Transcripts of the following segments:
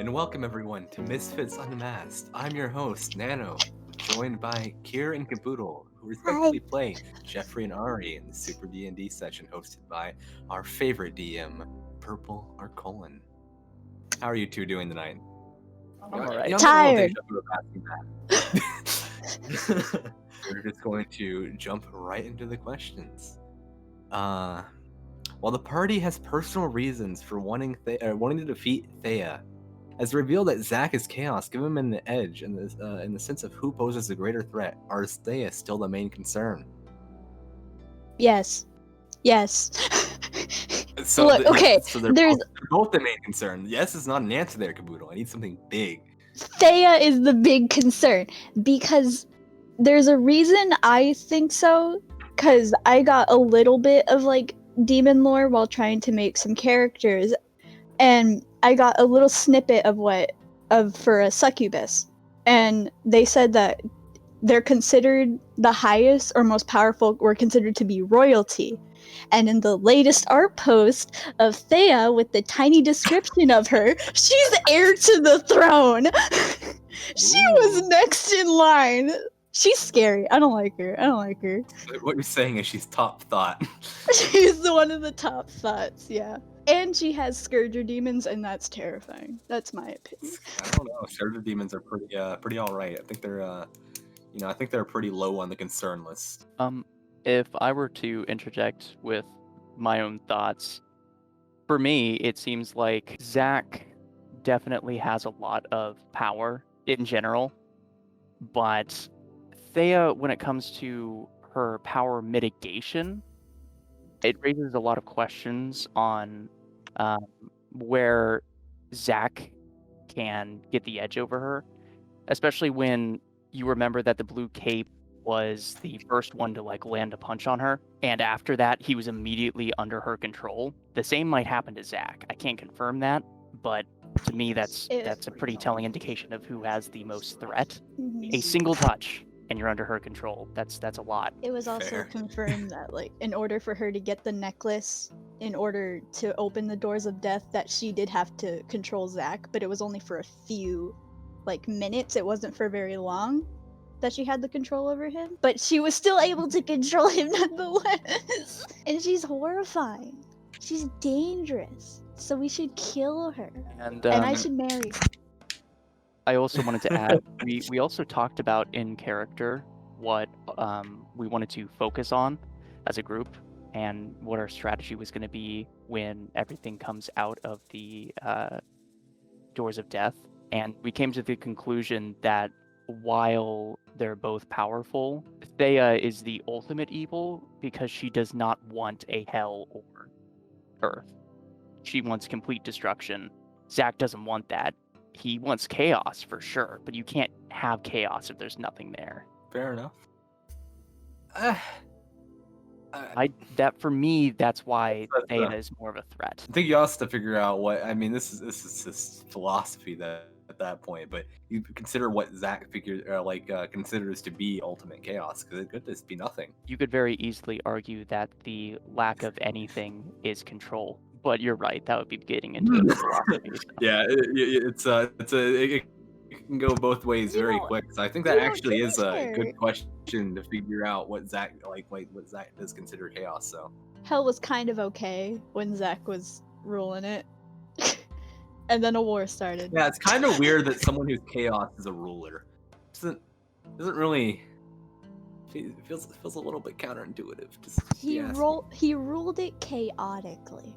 and welcome everyone to Misfits Unmasked. I'm your host, Nano, joined by Kier and Caboodle, who respectively play Jeffrey and Arya in the Super D&D session hosted by our favorite DM, Purple or Colin. How are you two doing tonight? I'm alright. Tired. We're just going to jump right into the questions. While the party has personal reasons for wanting to defeat Thea, as revealed that Zack is chaos, give him an edge in the sense of who poses a greater threat. Or is Thea still the main concern? Yes. So Look, okay, so they're both the main concern. Yes is not an answer there, Caboodle. I need something big. Thea is the big concern because there's a reason I think so. Because I got a little bit of like demon lore while trying to make some characters, and I got a little snippet for a succubus, and they said that they're considered the highest or most powerful, were considered to be royalty. And in the latest art post of Thea with the tiny description of her, she's heir to the throne. She was next in line. She's scary. I don't like her. What you're saying is she's top thought. She's one of the top thoughts, yeah. And she has Scourger demons, and that's terrifying. That's my opinion. I don't know. Scourger demons are pretty all right. I think they're pretty low on the concern list. If I were to interject with my own thoughts, for me, it seems like Zack definitely has a lot of power in general, but Thea, when it comes to her power mitigation, it raises a lot of questions on where Zack can get the edge over her, especially when you remember that the blue cape was the first one to like land a punch on her, and after that he was immediately under her control. The same might happen to Zack. I can't confirm that, but to me that's a pretty telling indication of who has the most threat. Mhm. A single touch and you're under her control. That's a lot. It was also Fair. confirmed that, like, in order for her to get the necklace, in order to open the doors of death, that she did have to control Zack, but it was only for a few, like, minutes. It wasn't for very long that she had the control over him, but she was still able to control him nonetheless. And she's horrifying. She's dangerous. So we should kill her. And I should marry her. I also wanted to add, we also talked about in character what we wanted to focus on as a group and what our strategy was going to be when everything comes out of the doors of death. And we came to the conclusion that while they're both powerful, Thea is the ultimate evil because she does not want a hell or earth. She wants complete destruction. Zack doesn't want that. He wants chaos for sure, but you can't have chaos if there's nothing there. Fair enough. For me, that's why Thea is more of a threat. I think you also have to figure out what. I mean, this is just philosophy that at that point, but you consider what Zack considers to be ultimate chaos, because it could just be nothing. You could very easily argue that the lack of anything is control, but you're right. That would be getting into philosophy. So. Yeah, it can go both ways very quick. So I think that actually is a good question to figure out what Zack what Zack does consider chaos. So Hell was kind of okay when Zack was ruling it. And then a war started. Yeah, it's kind of weird that someone who's chaos is a ruler. Doesn't really feels a little bit counterintuitive. He ruled it chaotically.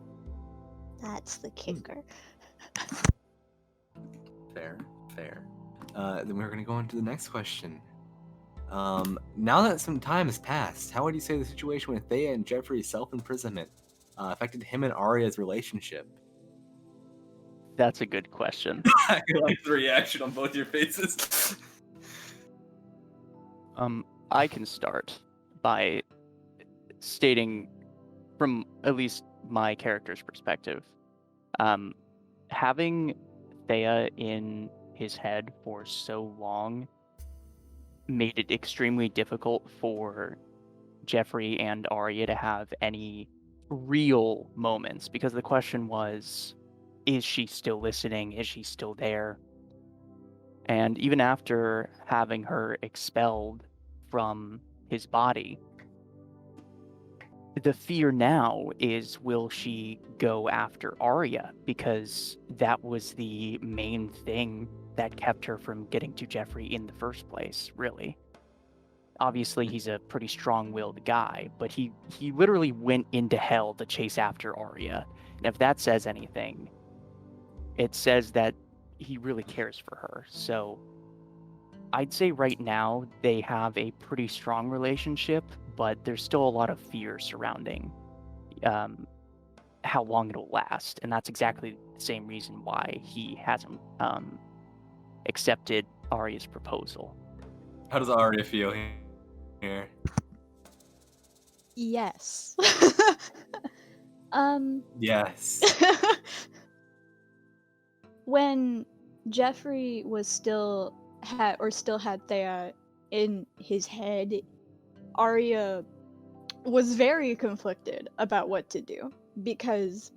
That's the kicker. Fair. Then we're gonna go on to the next question. Now that some time has passed, how would you say the situation with Thea and Jeffrey's self-imprisonment affected him and Arya's relationship? That's a good question. I like the reaction on both your faces. I can start by stating, from at least my character's perspective, having Thea in his head for so long made it extremely difficult for Jeffrey and Arya to have any real moments, because the question was, is she still listening? Is she still there? And even after having her expelled from his body, the fear now is, will she go after Arya? Because that was the main thing that kept her from getting to Jeffrey in the first place, really. Obviously, he's a pretty strong-willed guy, but he literally went into hell to chase after Arya. And if that says anything, it says that he really cares for her. So I'd say right now they have a pretty strong relationship, but there's still a lot of fear surrounding how long it'll last. And that's exactly the same reason why he hasn't accepted Arya's proposal. How does Arya feel here? Yes. Yes. When Jeffrey was still had Thea in his head, Arya was very conflicted about what to do, because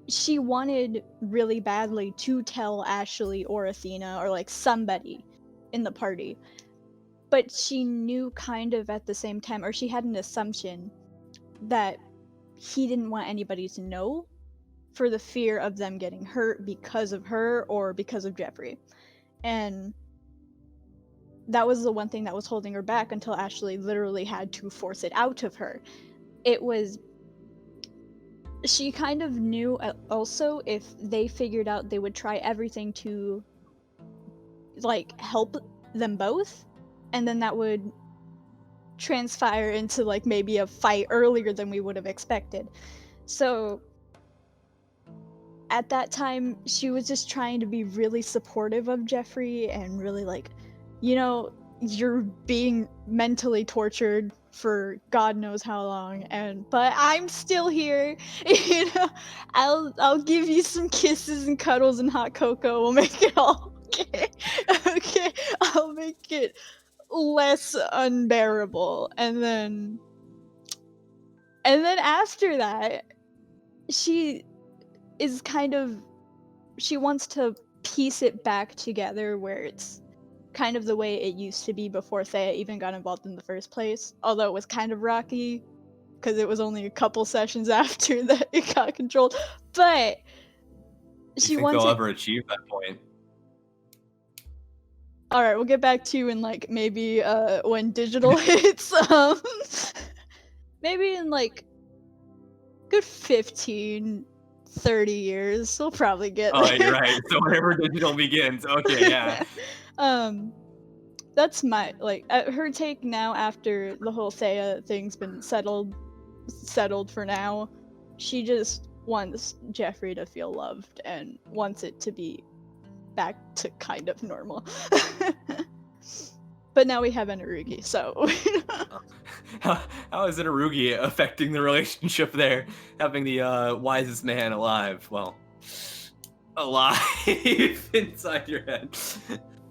she wanted really badly to tell Ashley or Athena or like somebody in the party, but she knew kind of at the same time, or she had an assumption that he didn't want anybody to know for the fear of them getting hurt because of her or because of Jeffrey. And that was the one thing that was holding her back until Ashley literally had to force it out of her. It was... She kind of knew also if they figured out, they would try everything to like help them both, and then that would transpire into like maybe a fight earlier than we would have expected. So at that time, she was just trying to be really supportive of Jeffrey and really like, you know, you're being mentally tortured for God knows how long, but I'm still here. You know, I'll give you some kisses and cuddles and hot cocoa. We'll make it all okay. Okay, I'll make it less unbearable. And then after that, she is kind of, she wants to piece it back together where it's kind of the way it used to be before Thea even got involved in the first place. Although it was kind of rocky because it was only a couple sessions after that it got controlled. But she wants they'll ever achieve that point? All right, we'll get back to you in like maybe when digital hits. Maybe in like good 15, 30 years, we'll probably get there. Oh, you're right. So whenever digital begins, okay, yeah. That's my like her take now after the whole Thea thing's been settled for now. She just wants Jeffrey to feel loved and wants it to be back to kind of normal. But now we have Enarugi, so how is Enarugi affecting the relationship there? Having the wisest man alive, well, alive inside your head.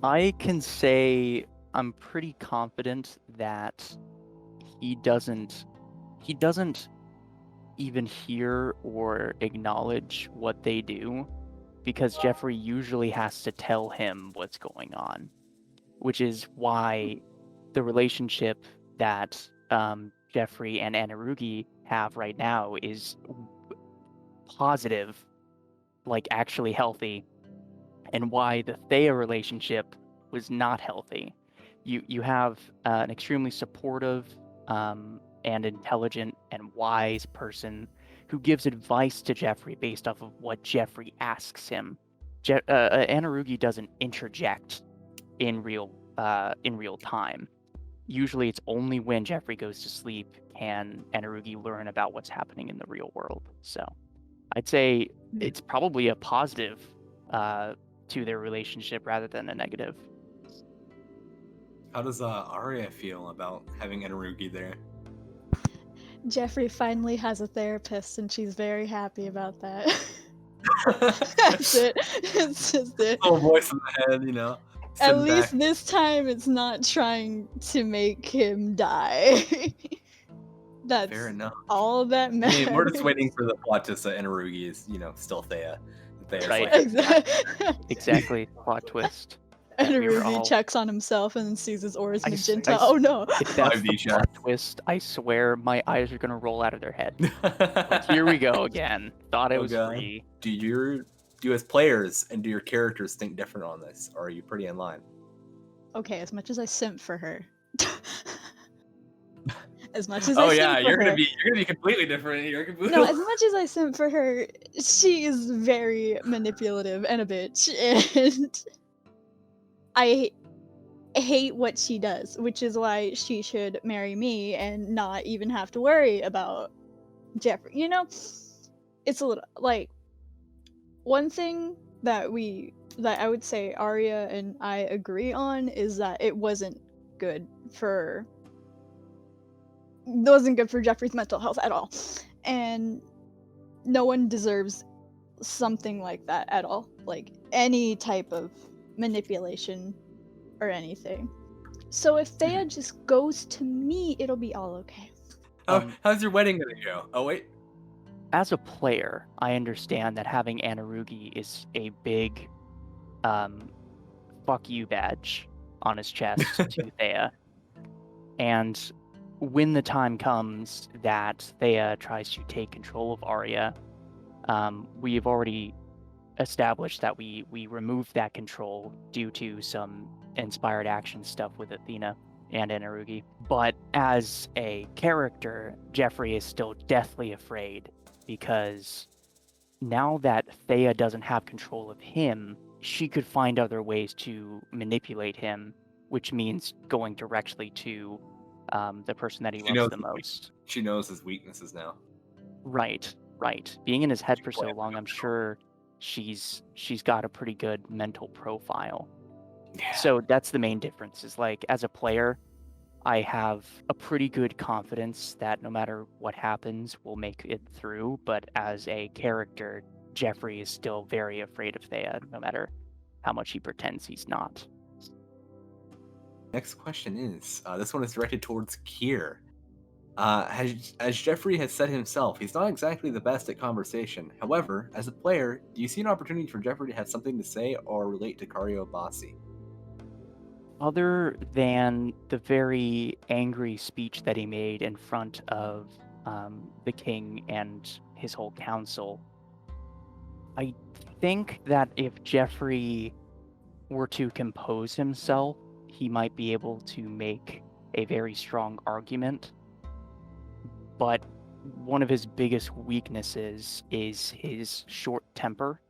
I can say I'm pretty confident that he doesn't even hear or acknowledge what they do, because Jeffrey usually has to tell him what's going on, which is why the relationship that Jeffrey and Enarugi have right now is positive, like actually healthy, and why the Thea relationship was not healthy. You have an extremely supportive and intelligent and wise person who gives advice to Jeffrey based off of what Jeffrey asks him. Enarugi doesn't interject in real time. Usually it's only when Jeffrey goes to sleep can Enarugi learn about what's happening in the real world. So I'd say it's probably a positive to their relationship rather than a negative. How does Arya feel about having Enarugi there? Jeffrey finally has a therapist, and she's very happy about that. That's it. It's just it. Little voice in the head, you know. At least this time, it's not trying to make him die. That's Fair enough. all that I matters. mean, we're just waiting for the plot twist that Inarugi is, still Thea. Thea's Right. Exactly. Plot twist. And We were Ruby all- checks on himself and then sees his aura is I s- magenta. I s- Oh no! If that's the 5D plot check. twist, I swear my eyes are gonna roll out of their head. Like, here we go again. Thought I was God. free. Do you as players and do your characters think different on this, or are you pretty in line? Okay, as much as I simp for her. As much as Oh I yeah, simp for you're her. gonna be completely different here, Caboodle. No, as much as I simp for her, she is very manipulative and a bitch, and I hate what she does, which is why she should marry me and not even have to worry about Jeffrey. You know, it's a little like one thing that I would say Arya and I agree on is that it wasn't good for Jeffrey's mental health at all. And no one deserves something like that at all. Like any type of manipulation or anything. So if Thea just goes to me, it'll be all okay. How's your wedding gonna go? Oh wait. As a player, I understand that having Anarugi is a big fuck you badge on his chest to Thea. And when the time comes that Thea tries to take control of Arya, we've already established that we removed that control due to some inspired action stuff with Athena and Anarugi. But as a character, Jeffrey is still deathly afraid because now that Thea doesn't have control of him, she could find other ways to manipulate him, which means going directly to the person that he loves the most. She knows his weaknesses now. Right. Being in his head for so long, I'm sure she's got a pretty good mental profile. Yeah. So that's the main difference, is like, as a player, I have a pretty good confidence that no matter what happens, we'll make it through. But as a character, Jeffrey is still very afraid of Thea, no matter how much he pretends he's not. Next question is, this one is directed towards Kier. As Jeffrey has said himself, he's not exactly the best at conversation. However, as a player, do you see an opportunity for Jeffrey to have something to say or relate to Karyobasi? Other than the very angry speech that he made in front of the king and his whole council, I think that if Jeffrey were to compose himself, he might be able to make a very strong argument. But one of his biggest weaknesses is his short temper,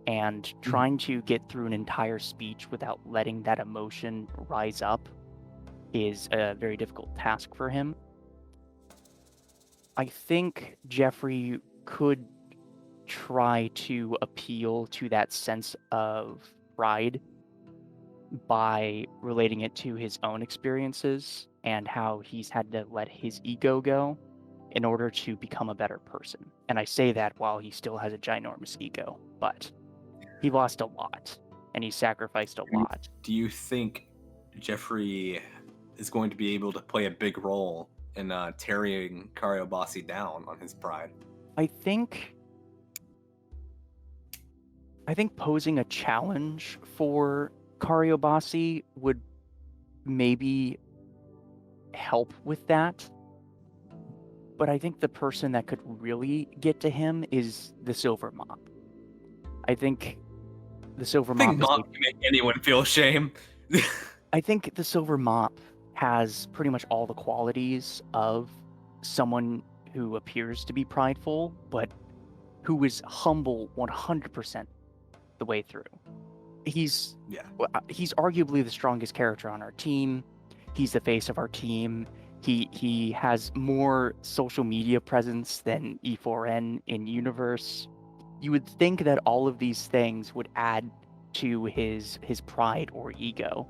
and trying to get through an entire speech without letting that emotion rise up is a very difficult task for him. I think Jeffrey could try to appeal to that sense of pride by relating it to his own experiences and how he's had to let his ego go in order to become a better person. And I say that while he still has a ginormous ego, but he lost a lot and he sacrificed a lot. Do you think Jeffrey is going to be able to play a big role in tearing Karyobasi down on his pride? I think posing a challenge for Karyobasi would maybe help with that. But I think the person that could really get to him is the Silver Mop. I think the Silver Mop can make anyone feel shame. I think the Silver Mop has pretty much all the qualities of someone who appears to be prideful, but who is humble 100% the way through. He's arguably the strongest character on our team. He's the face of our team. He has more social media presence than E4N in universe. You would think that all of these things would add to his pride or ego.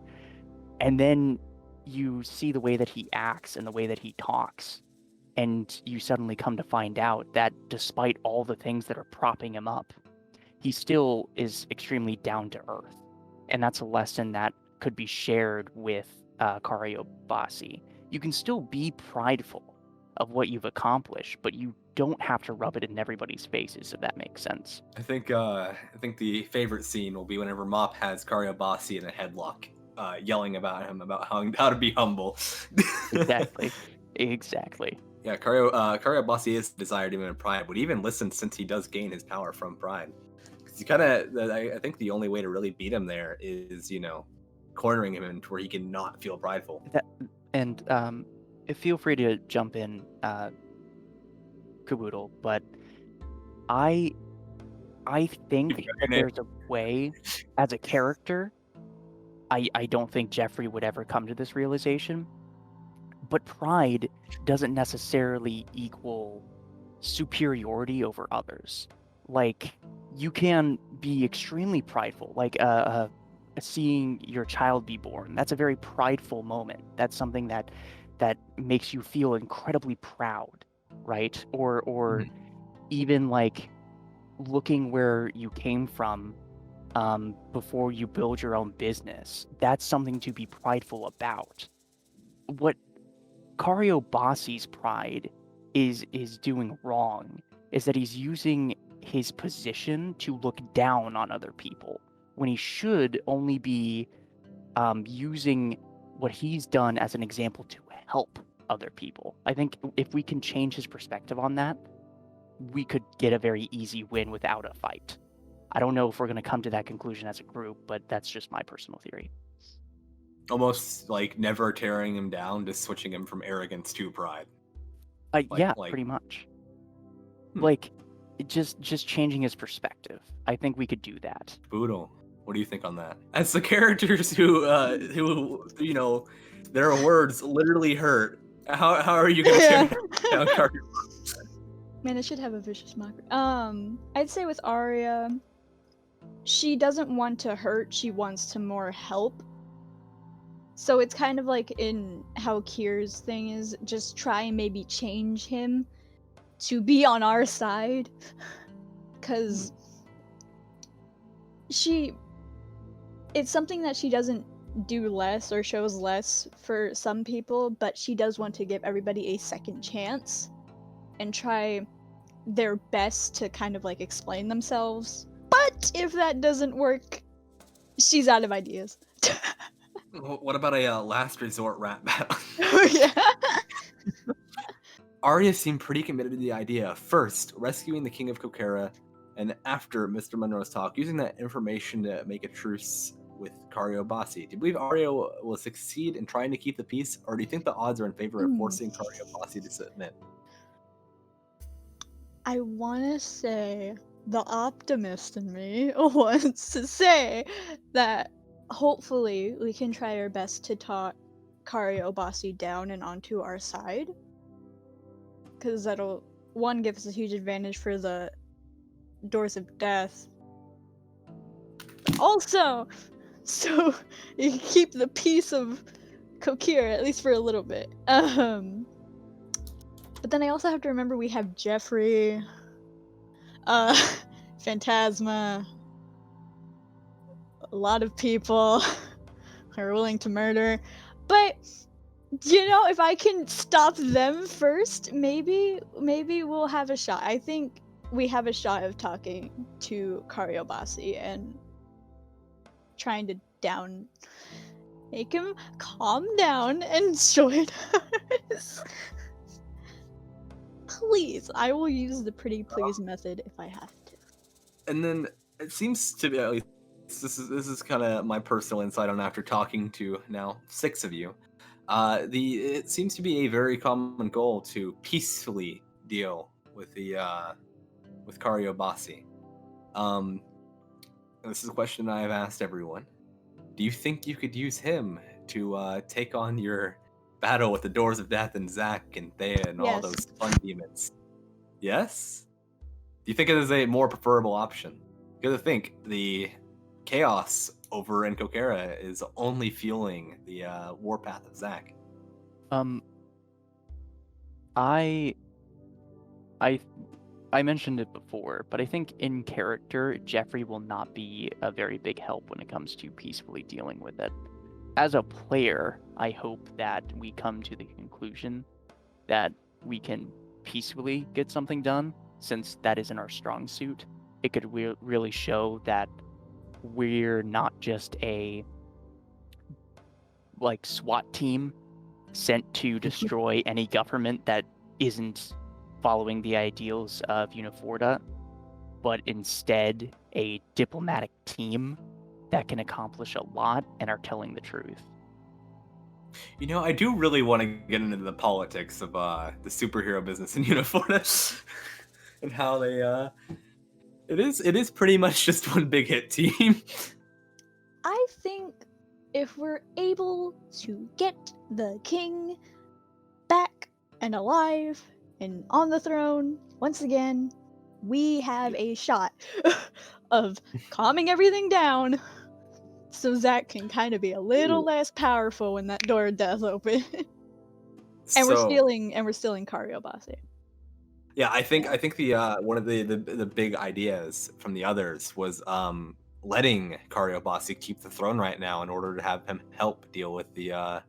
And then you see the way that he acts and the way that he talks, and you suddenly come to find out that despite all the things that are propping him up, he still is extremely down to earth. And that's a lesson that could be shared with Karyobasi. You can still be prideful, of what you've accomplished, but you don't have to rub it in everybody's faces, if that makes sense. I think the favorite scene will be whenever Mop has Karyobasi in a headlock, yelling about him about how to be humble. Exactly. Exactly. Yeah, Karyobasi is the desired demon of pride, but even listen since he does gain his power from pride. Because you kind of, I think the only way to really beat him there is, cornering him into where he can not feel prideful. And feel free to jump in, Caboodle, but I think that there's a way, as a character, I don't think Jeffrey would ever come to this realization, but pride doesn't necessarily equal superiority over others. Like, you can be extremely prideful, like seeing your child be born. That's a very prideful moment. That's something that makes you feel incredibly proud, right? Or even like looking where you came from before you build your own business. That's something to be prideful about. What Karyobasi's pride is doing wrong is that he's using his position to look down on other people when he should only be using what he's done as an example to help other people. I think if we can change his perspective on that, we could get a very easy win without a fight. I don't know if we're going to come to that conclusion as a group, but that's just my personal theory. Almost like never tearing him down, just switching him from arrogance to pride. Yeah, pretty much. Like, just changing his perspective. I think we could do that. Boodle, what do you think on that? As the characters who their words literally hurt, how are you going to tear down Karyobasi? Man, I should have a vicious mockery. I'd say with Arya, she doesn't want to hurt, she wants to more help. So it's kind of like in how Kier's thing is, just try and maybe change him to be on our side. Because it's something that she doesn't do less or shows less for some people, but she does want to give everybody a second chance and try their best to kind of like explain themselves. But if that doesn't work, she's out of ideas. What about a last resort rap battle? Yeah. Arya seemed pretty committed to the idea of first rescuing the King of Kokera, and after Mr. Monroe's talk, using that information to make a truce with Karyobasi. Do you believe Arya will succeed in trying to keep the peace, or do you think the odds are in favor of forcing Karyobasi to submit? I want to say the optimist in me wants to say that hopefully we can try our best to talk Karyobasi down and onto our side. Because that'll, one, give us a huge advantage for the Doors of Death. Also, so you can keep the peace of Kier, at least for a little bit. But then I also have to remember we have Jeffrey, Phantasma, a lot of people are willing to murder. But, if I can stop them first, make we'll have a shot. I think we have a shot of talking to Karyobasi and trying to make him calm down and join us. Please, I will use the pretty please method if I have to. And then it seems to be, at least this is kind of my personal insight on after talking to now 6 of you. It seems to be a very common goal to peacefully deal with with Karyobasi. This is a question I have asked everyone. Do you think you could use him to take on your battle with the Doors of Death and Zack and Thea and all those fun demons? Yes? Do you think it is a more preferable option? Because I think the chaos over in Kokera is only fueling the warpath of Zack. I mentioned it before, but I think in character, Jeffrey will not be a very big help when it comes to peacefully dealing with it. As a player, I hope that we come to the conclusion that we can peacefully get something done, since that isn't our strong suit. It could really show that we're not just a like SWAT team sent to destroy any government that isn't following the ideals of Uniforta, but instead a diplomatic team that can accomplish a lot and are telling the truth. You know, I do really want to get into the politics of the superhero business in Uniforta and how they it is pretty much just one big hit team. I think if we're able to get the king back and alive and on the throne once again, we have a shot of calming everything down so Zach can kind of be a little less powerful when that door does open. And we're stealing Karyobase. Yeah, I think the one of the big ideas from the others was letting Karyobase keep the throne right now in order to have him help deal with the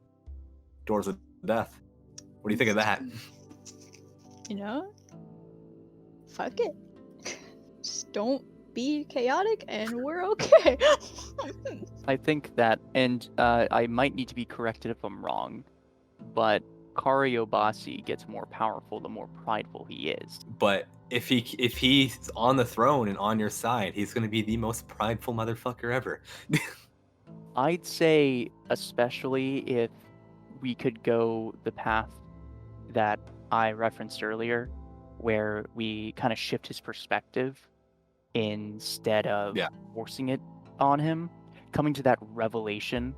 doors of death. What do you think of that? You know, fuck it. Just don't be chaotic and we're okay. I think that, and I might need to be corrected if I'm wrong, but Karyobase gets more powerful the more prideful he is. But if he's on the throne and on your side, he's going to be the most prideful motherfucker ever. I'd say, especially if we could go the path that I referenced earlier, where we kind of shift his perspective instead of forcing it on him, coming to that revelation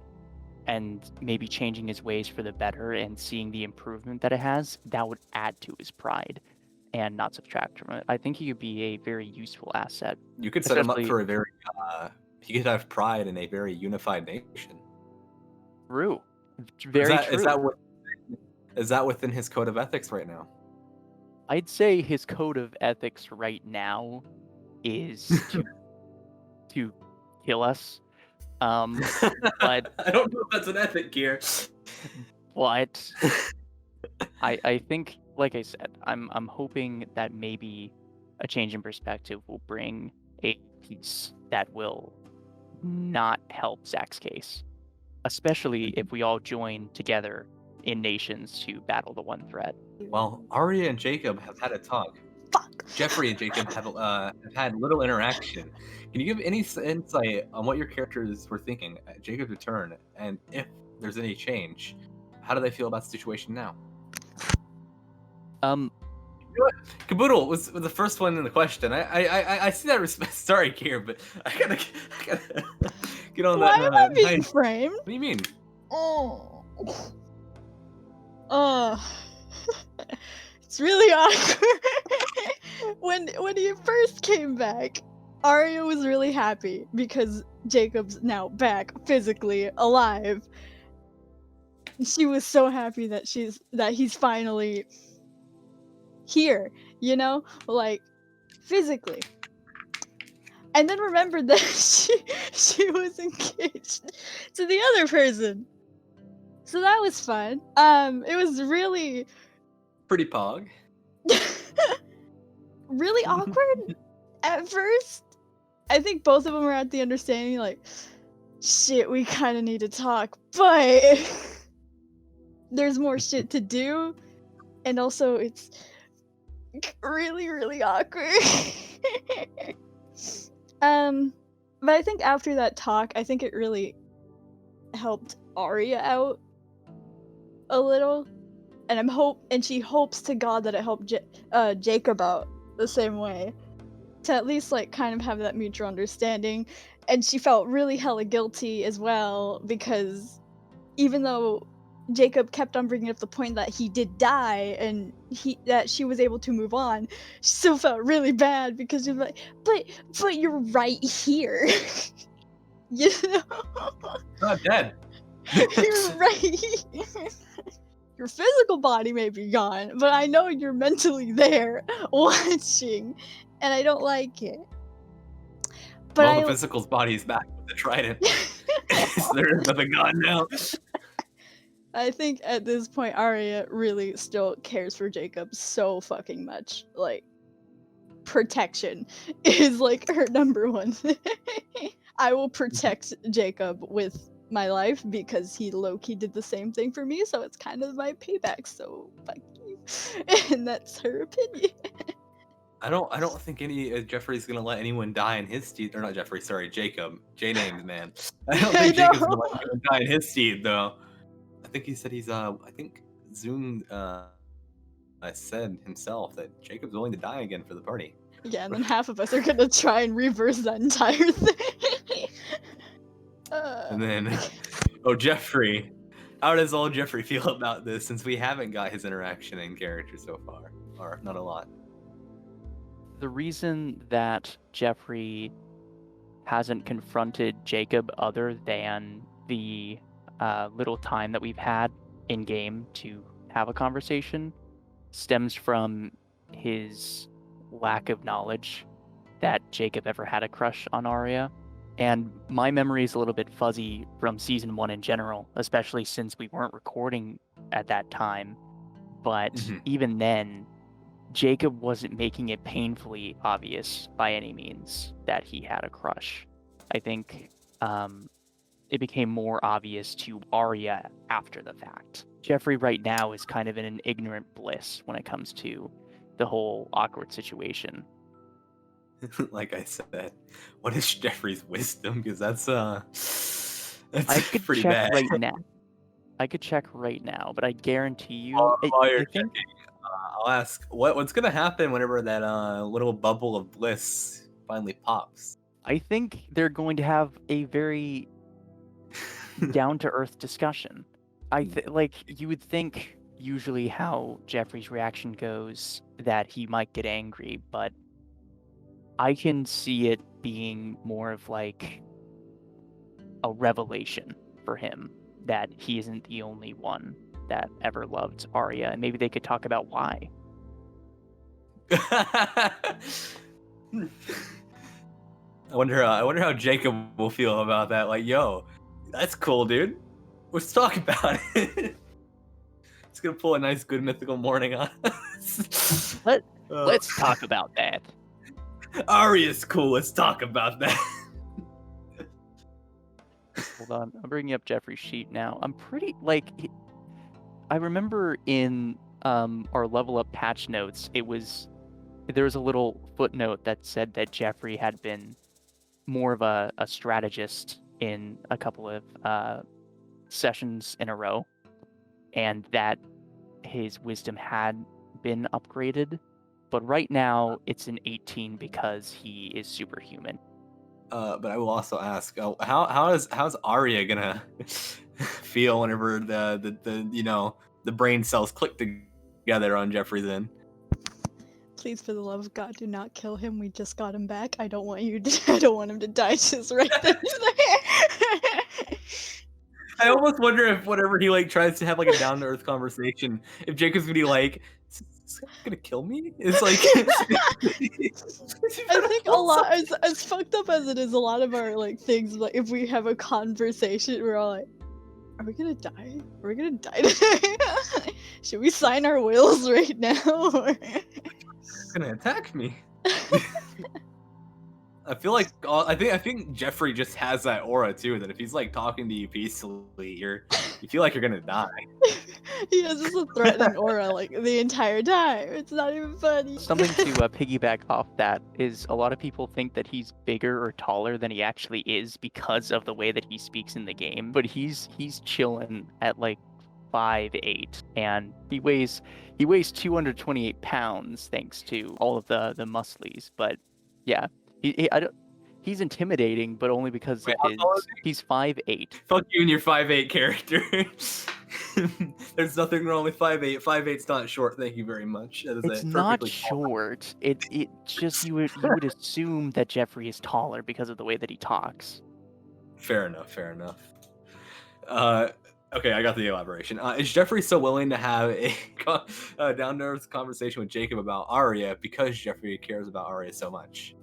and maybe changing his ways for the better and seeing the improvement that it has, that would add to his pride and not subtract from it. I think he could be a very useful asset. You could set him up for a very he could have pride in a very unified nation. True. Very true. Is that within his code of ethics right now? I'd say his code of ethics right now is to kill us. But I don't know if that's an ethic, Kier. But I think, like I said, I'm hoping that maybe a change in perspective will bring a peace that will not help Zach's case, especially if we all join together in nations to battle the one threat. Well, Arya and Jacob have had a talk. Fuck. Jeffrey and Jacob have had little interaction. Can you give any insight on what your characters were thinking at Jacob's return, and if there's any change? How do they feel about the situation now? You know what? Caboodle was the first one in the question. I see that respect. Sorry, Kier, but I gotta get on that. Why am I being framed? What do you mean? It's really awkward. When you first came back, Arya was really happy because Jacob's now back physically alive. She was so happy that he's finally here, you know, like physically. And then remembered that she was engaged to the other person. So that was fun. It was really pretty pog. Really awkward at first. I think both of them were at the understanding, like, shit, we kind of need to talk, but there's more shit to do, and also it's really, really awkward. But I think after that talk, I think it really helped Arya out a little, and she hopes to God that it helped Jacob out the same way, to at least like kind of have that mutual understanding. And she felt really hella guilty as well, because even though Jacob kept on bringing up the point that he did die and that she was able to move on, she still felt really bad because she was like, but you're right here. You know? Not dead. You're right. Your physical body may be gone, but I know you're mentally there watching, and I don't like it. But the physical body's back with the trident. So there is nothing gone now. I think at this point, Arya really still cares for Jacob so fucking much. Like, protection is like her number one thing. I will protect Jacob with my life because he low-key did the same thing for me, so it's kind of my payback, so fuck you. And that's her opinion. I don't think any Jeffrey's gonna let anyone die in his steed. Or not Jeffrey, sorry, Jacob. J-named man. I don't think Jacob's gonna let anyone die in his steed though. I think he said he's I think Zoom said himself that Jacob's willing to die again for the party. Yeah, and then half of us are gonna try and reverse that entire thing. And then, Jeffrey. How does old Jeffrey feel about this since we haven't got his interaction in character so far? Or not a lot. The reason that Jeffrey hasn't confronted Jacob other than the little time that we've had in game to have a conversation stems from his lack of knowledge that Jacob ever had a crush on Arya. And my memory is a little bit fuzzy from season 1 in general, especially since we weren't recording at that time. But even then, Jacob wasn't making it painfully obvious by any means that he had a crush. I think it became more obvious to Arya after the fact. Jeffrey right now is kind of in an ignorant bliss when it comes to the whole awkward situation. Like I said, what is Jeffrey's wisdom? Because that's I could pretty check bad. right now. I could check right now, but I guarantee you. While you're checking, I'll ask what's gonna happen whenever that little bubble of bliss finally pops. I think they're going to have a very down-to-earth discussion. Like you would think usually how Jeffrey's reaction goes that he might get angry, but I can see it being more of like a revelation for him that he isn't the only one that ever loved Arya, and maybe they could talk about why. I wonder how Jacob will feel about that. Like, yo, that's cool, dude. Let's talk about it. It's gonna pull a nice, good mythical morning on us. Let's talk about that. Arya's cool. Let's talk about that. Hold on, I'm bringing up Jeffrey's sheet now. I'm pretty I remember in our level up patch notes, there was a little footnote that said that Jeffrey had been more of a strategist in a couple of sessions in a row, and that his wisdom had been upgraded. But right now it's an 18 because he is superhuman. But I will also ask, how's Arya gonna feel whenever the brain cells click together on Jeffrey's end? Please, for the love of God, do not kill him. We just got him back. I don't want him to die just right then. I almost wonder if whenever he tries to have a down to earth conversation, if Jacob's gonna be like, "Is this guy gonna kill me?" It's like I think a lot as fucked up as it is, a lot of our things, like if we have a conversation, we're all like, are we gonna die? Are we gonna die today? Should we sign our wills right now? He's gonna attack me. I feel like I think Jeffrey just has that aura too. That if he's talking to you peacefully, you feel like you're gonna die. He has just a threatening aura the entire time. It's not even funny. Something to piggyback off that is a lot of people think that he's bigger or taller than he actually is because of the way that he speaks in the game. But he's chilling at 5'8", and he weighs 228 pounds thanks to all of the musclies. But yeah. He's intimidating, but only because he's 5'8". Fuck you and your 5'8" character. There's nothing wrong with 5'8". 5'8's not short. Thank you very much. It's not short. It just you would assume that Jeffrey is taller because of the way that he talks. Fair enough. Okay, I got the elaboration. Is Jeffrey so willing to have a down-to-earth conversation with Jacob about Arya because Jeffrey cares about Arya so much?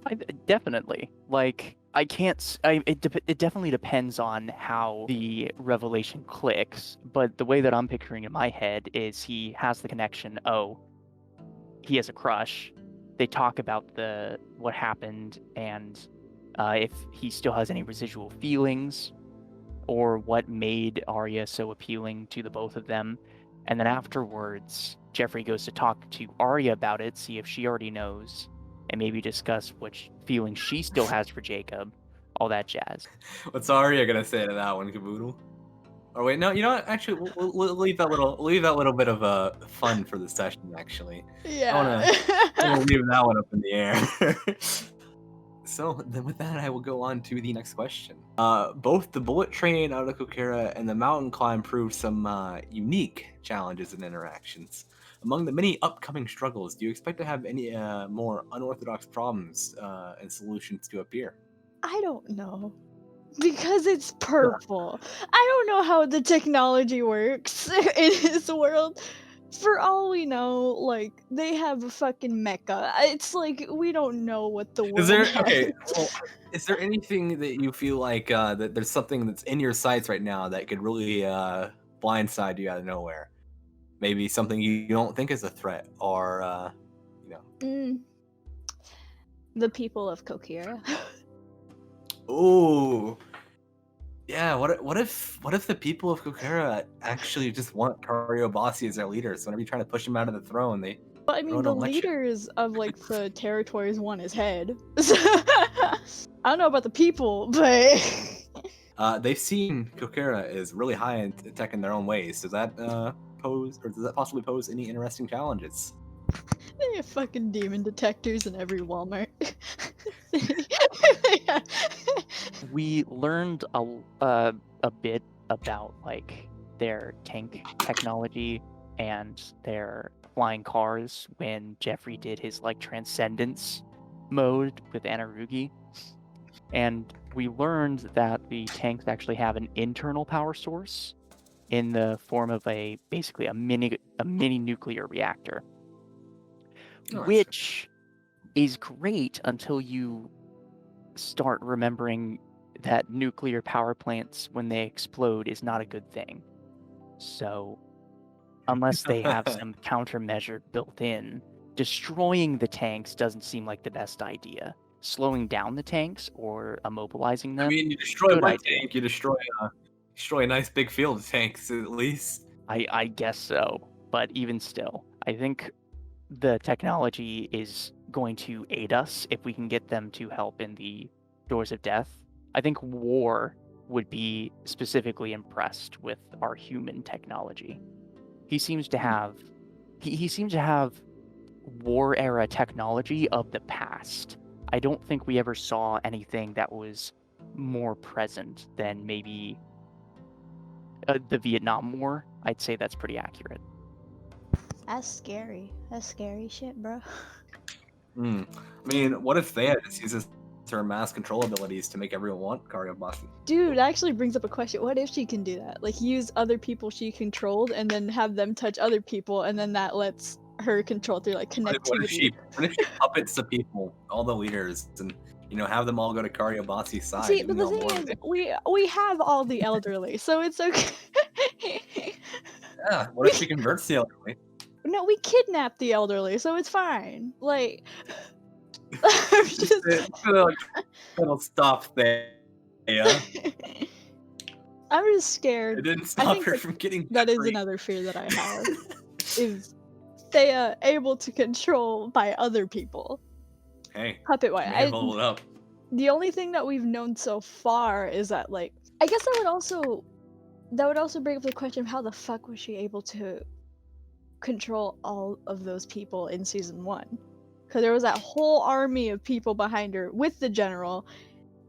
Definitely. Like, I can't. It definitely depends on how the revelation clicks. But the way that I'm picturing in my head is he has the connection. Oh, he has a crush. They talk about what happened and if he still has any residual feelings, or what made Arya so appealing to the both of them. And then afterwards, Jeffrey goes to talk to Arya about it, see if she already knows, and maybe discuss which feelings she still has for Jacob, all that jazz. What's Arya gonna say to that one, Caboodle? Or wait, no, you know what? Actually, we'll leave that little bit of fun for the session. Actually, Yeah. I wanna leave that one up in the air. So then with that, I will go on to the next question. Both the bullet train out of Kokera and the mountain climb proved some unique challenges and interactions. Among the many upcoming struggles, do you expect to have any more unorthodox problems and solutions to appear? I don't know. Because it's purple. I don't know how the technology works in his world. For all we know, like, they have a fucking mecha. It's like, we don't know what the world Is there has. Well, is there anything that you feel like that there's something that's in your sights right now that could really blindside you out of nowhere? Maybe something you don't think is a threat, or you know. The people of Kokira. Ooh, yeah. What if the people of Kokera actually just want Kariyobasi as their leader? So whenever you try to push him out of the throne, they But I throw mean, an the election. leaders of, like, the territories want his head. I don't know about the people, but... They've seen Kokera is really high in tech in their own ways. Does that does that possibly pose any interesting challenges? They have fucking demon detectors in every Walmart. Yeah. We learned a bit about like their tank technology and their flying cars when Jeffrey did his like transcendence mode with Anarugi. And we learned that the tanks actually have an internal power source in the form of basically a mini nuclear reactor, Nice. which is great until you start remembering that nuclear power plants, when they explode, is not a good thing. So unless they have some countermeasure built in, destroying the tanks doesn't seem like the best idea. Slowing down the tanks or immobilizing them, I mean, you destroy good one idea. tank, you destroy a nice big field of tanks at least. I guess so, but even still, I think the technology is going to aid us if we can get them to help in the Doors of Death. I think War would be specifically impressed with our human technology. He seems to have he seems to have War era technology of the past. I don't think we ever saw anything that was more present than maybe the Vietnam War. I'd say that's pretty accurate. That's scary. That's scary shit, bro. I mean, what if they had just used her mass control abilities to make everyone want Kariyobasi? Dude, that actually brings up a question. What if she can do that? Like, use other people she controlled and then have them touch other people, and then that lets her control through, like, What if connectivity. she puppets the people, all the leaders, and have them all go to Kariyobasi's side? See, even but the though more thing of is, it- we have all the elderly, so it's okay. Yeah, what if she converts the elderly? No, we kidnapped the elderly, so it's fine. Like, I'm just... It'll stop there. Yeah. I'm just scared. It didn't I stop think her from getting that is free. another fear that I have. Is Thea able to control by other people? Hey, Puppet she wise. may have leveled up. The only thing that we've known so far is that, like, I guess that would also bring up the question of how the fuck was she able to control all of those people in season 1? Because there was that whole army of people behind her with the general.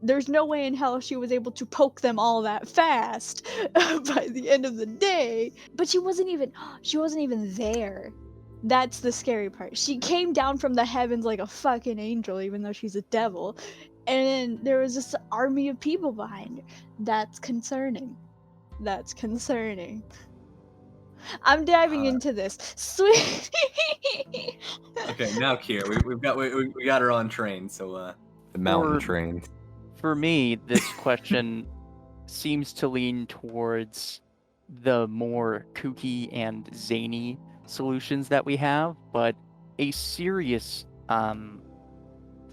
There's no way in hell she was able to poke them all that fast by the end of the day. But she wasn't even there. That's the scary part. She came down from the heavens like a fucking angel, even though she's a devil. And there was this army of people behind her. That's concerning. that's concerning. I'm diving into this. Sweet. Okay, now Kier, we got her on train, so the mountain train. For me, this question seems to lean towards the more kooky and zany solutions that we have, but a serious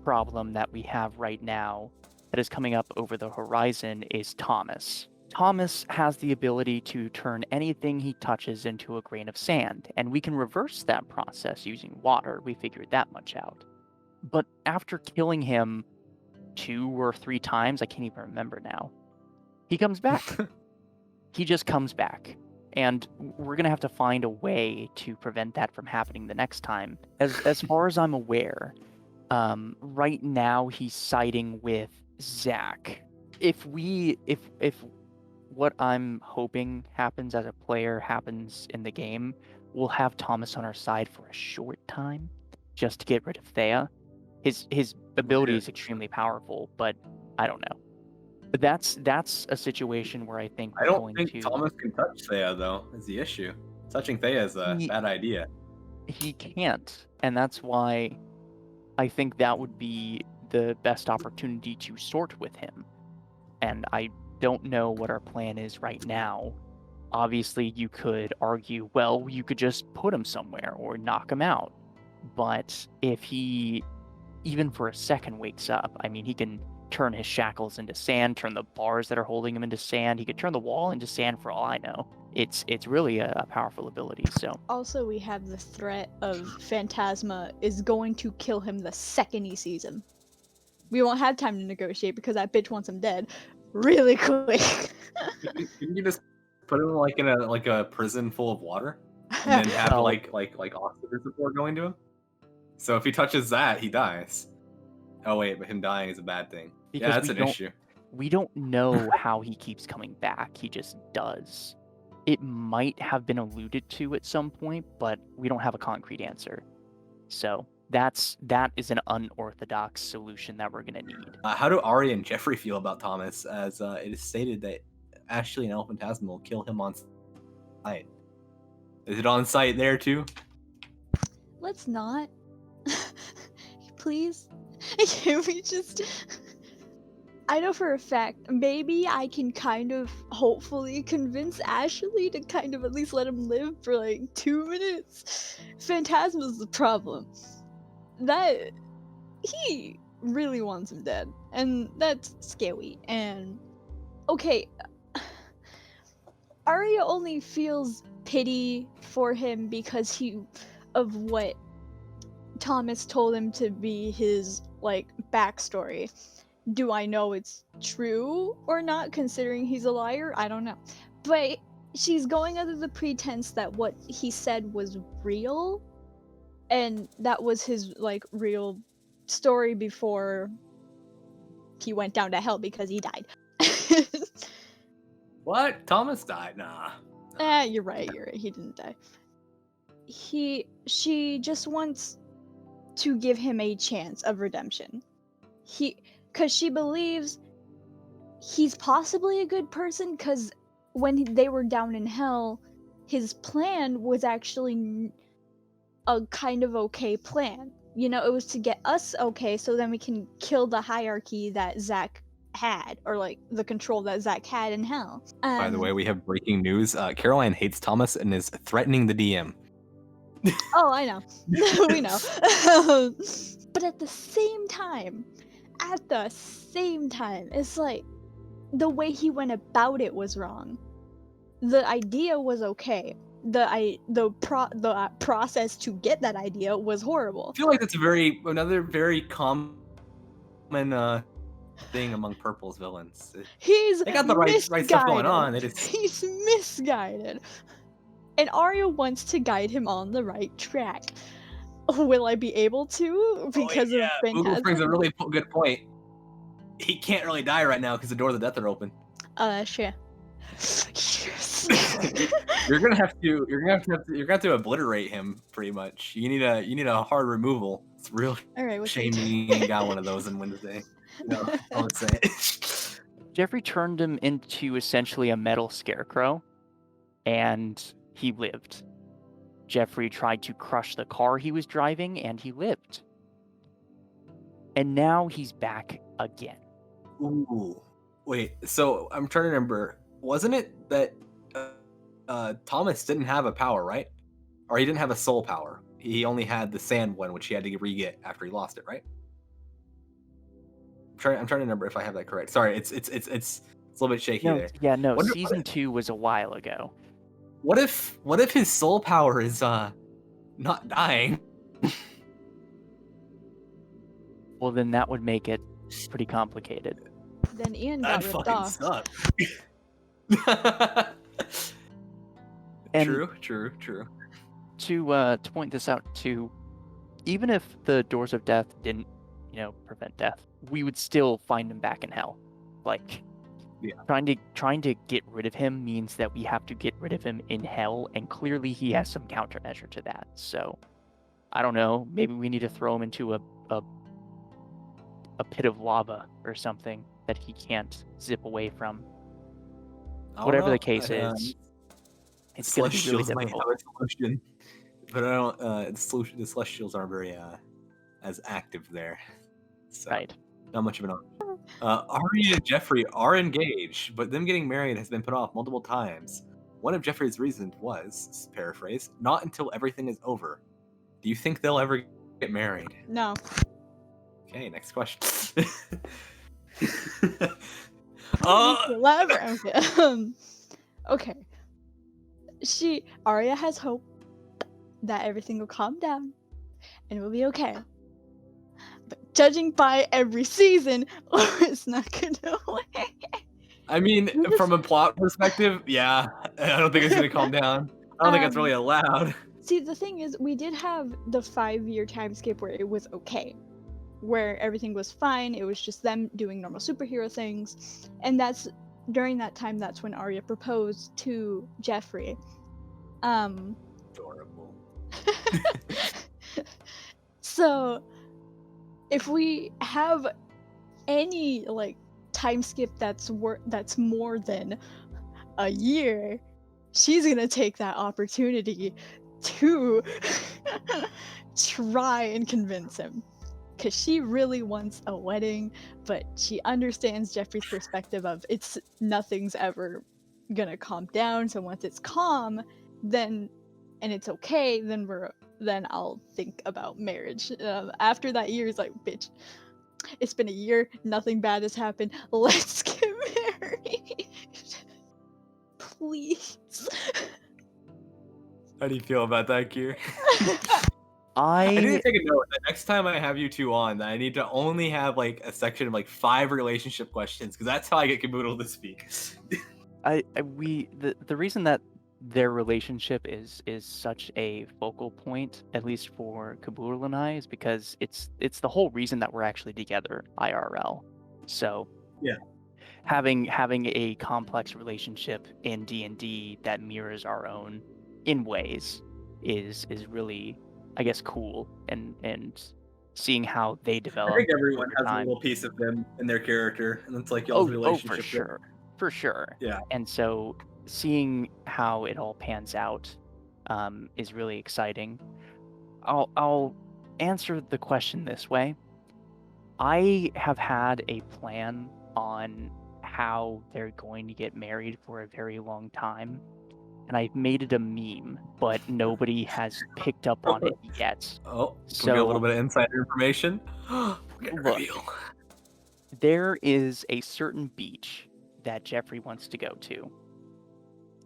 problem that we have right now that is coming up over the horizon is Thomas. Thomas has the ability to turn anything he touches into a grain of sand, and we can reverse that process using water. We figured that much out. But after killing him 2 or 3 times, I can't even remember now, he comes back. He just comes back. And we're going to have to find a way to prevent that from happening the next time. As far as I'm aware, right now he's siding with Zach. If what I'm hoping happens as a player happens in the game, we'll have Thomas on our side for a short time, just to get rid of Thea. His ability is extremely powerful, but I don't know. But that's a situation where I think I don't think Thomas can touch Thea, though, is the issue. Touching Thea is a bad idea. He can't, and that's why I think that would be the best opportunity to sort with him. And I don't know what our plan is right now. Obviously, you could argue, well, you could just put him somewhere or knock him out. But if he, even for a second, wakes up, I mean, he can turn his shackles into sand, turn the bars that are holding him into sand. He could turn the wall into sand for all I know. It's really a powerful ability. So also, we have the threat of Phantasma is going to kill him the second he sees him. We won't have time to negotiate because that bitch wants him dead really quick. Can you just put him like in a prison full of water, and then have like oxygen support going to him? So if he touches that, he dies. Oh wait, but him dying is a bad thing. Because yeah, that's an issue. We don't know how he keeps coming back. He just does. It might have been alluded to at some point, but we don't have a concrete answer. So that is an unorthodox solution that we're gonna need. How do Arya and Jeffrey feel about Thomas, as it is stated that Ashley and El Phantasma will kill him on site? Is it on site there too? Let's not. Please. Can we just... I know for a fact, maybe I can kind of hopefully convince Ashley to kind of at least let him live for like 2 minutes. Phantasma's the problem. That he really wants him dead, and that's scary. And okay, Arya only feels pity for him because of what Thomas told him to be his like backstory. Do I know it's true or not, considering he's a liar? I don't know. But she's going under the pretense that what he said was real, and that was his like real story before he went down to hell because he died. What? Thomas died? Nah. You're right. He didn't die. She just wants to give him a chance of redemption. Because she believes he's possibly a good person, because when they were down in hell, his plan was actually a kind of okay plan. You know, it was to get us okay, so then we can kill the hierarchy that Zach had, or like the control that Zach had in hell. By the way, we have breaking news. Caroline hates Thomas and is threatening the DM. Oh, I know. We know. But at the same time, it's like the way he went about it was wrong. The idea was okay. The process to get that idea was horrible. I feel like that's another very common thing among Purple's villains. They got the right stuff going on. He's misguided. And Arya wants to guide him on the right track. Will I be able to? Because of Phantasm? Google brings a really good point. He can't really die right now because the doors of death are open. Sure. Yes. You're gonna have to obliterate him pretty much. You need a hard removal. It's real. All right. Shame you ain't got one of those on Wednesday. No, don't say it. Jeffrey turned him into essentially a metal scarecrow, and he lived. Jeffrey tried to crush the car he was driving, and he lived. And now he's back again. Ooh. Wait, so I'm trying to remember. Wasn't it that Thomas didn't have a power, right? Or he didn't have a soul power. He only had the sand one, which he had to re-get after he lost it, right? I'm trying to remember if I have that correct. Sorry, it's a little bit shaky there. Yeah, no. Season 2 was a while ago. What if his soul power is not dying? Well, then that would make it pretty complicated. Then Ian got ripped off. Suck. And True. To point this out too, even if the doors of death didn't, prevent death, we would still find him back in hell. Like, trying to get rid of him means that we have to get rid of him in hell, and clearly he has some countermeasure to that. So, I don't know. Maybe we need to throw him into a pit of lava or something that he can't zip away from. Whatever the case is, it's going to be really difficult. Might have a solution, but I don't. The Celestials aren't very as active there. So, right. Not much of an option. Arya and Jeffrey are engaged, but them getting married has been put off multiple times. One of Jeffrey's reasons was, paraphrase, not until everything is over. Do you think they'll ever get married? No. Okay, next question. Okay. Arya has hope that everything will calm down and we'll be okay. But judging by every season, it's not gonna win. I mean, from a plot perspective, yeah, I don't think it's gonna calm down. I don't think that's really allowed. See, the thing is, we did have the 5-year time skip where it was okay, where everything was fine. It was just them doing normal superhero things, and during that time, that's when Arya proposed to Jeffrey. Adorable. So, if we have any time skip that's more than a year, she's gonna take that opportunity to try and convince him, because she really wants a wedding, but she understands Jeffrey's perspective of nothing's ever gonna calm down. So once it's calm, and it's okay, then I'll think about marriage. After that year, it's like, bitch, it's been a year, nothing bad has happened, let's get married. Please. How do you feel about that, Kier? I need to take a note that next time I have you two on, that I need to only have a section of 5 relationship questions, because that's how I get Caboodle to speak. The reason that their relationship is such a focal point, at least for Caboodle and I, is because it's the whole reason that we're actually together IRL. So yeah, having a complex relationship in D&D that mirrors our own in ways is really, I guess, cool, and seeing how they develop. I think everyone has a little piece of them in their character, and it's like y'all's relationship. For sure. Yeah. And so seeing how it all pans out is really exciting. I'll answer the question this way. I have had a plan on how they're going to get married for a very long time, and I've made it a meme, but nobody has picked up on it yet. Oh, so we get a little bit of insider information. Look, there is a certain beach that Jeffrey wants to go to,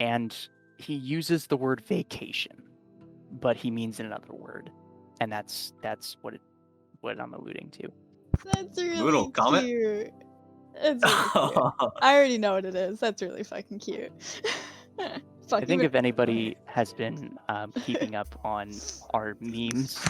and he uses the word vacation, but he means another word, and that's what I'm alluding to. That's really cute. Comment? It's really cute. I already know what it is. That's really fucking cute. I think if anybody has been keeping up on our memes,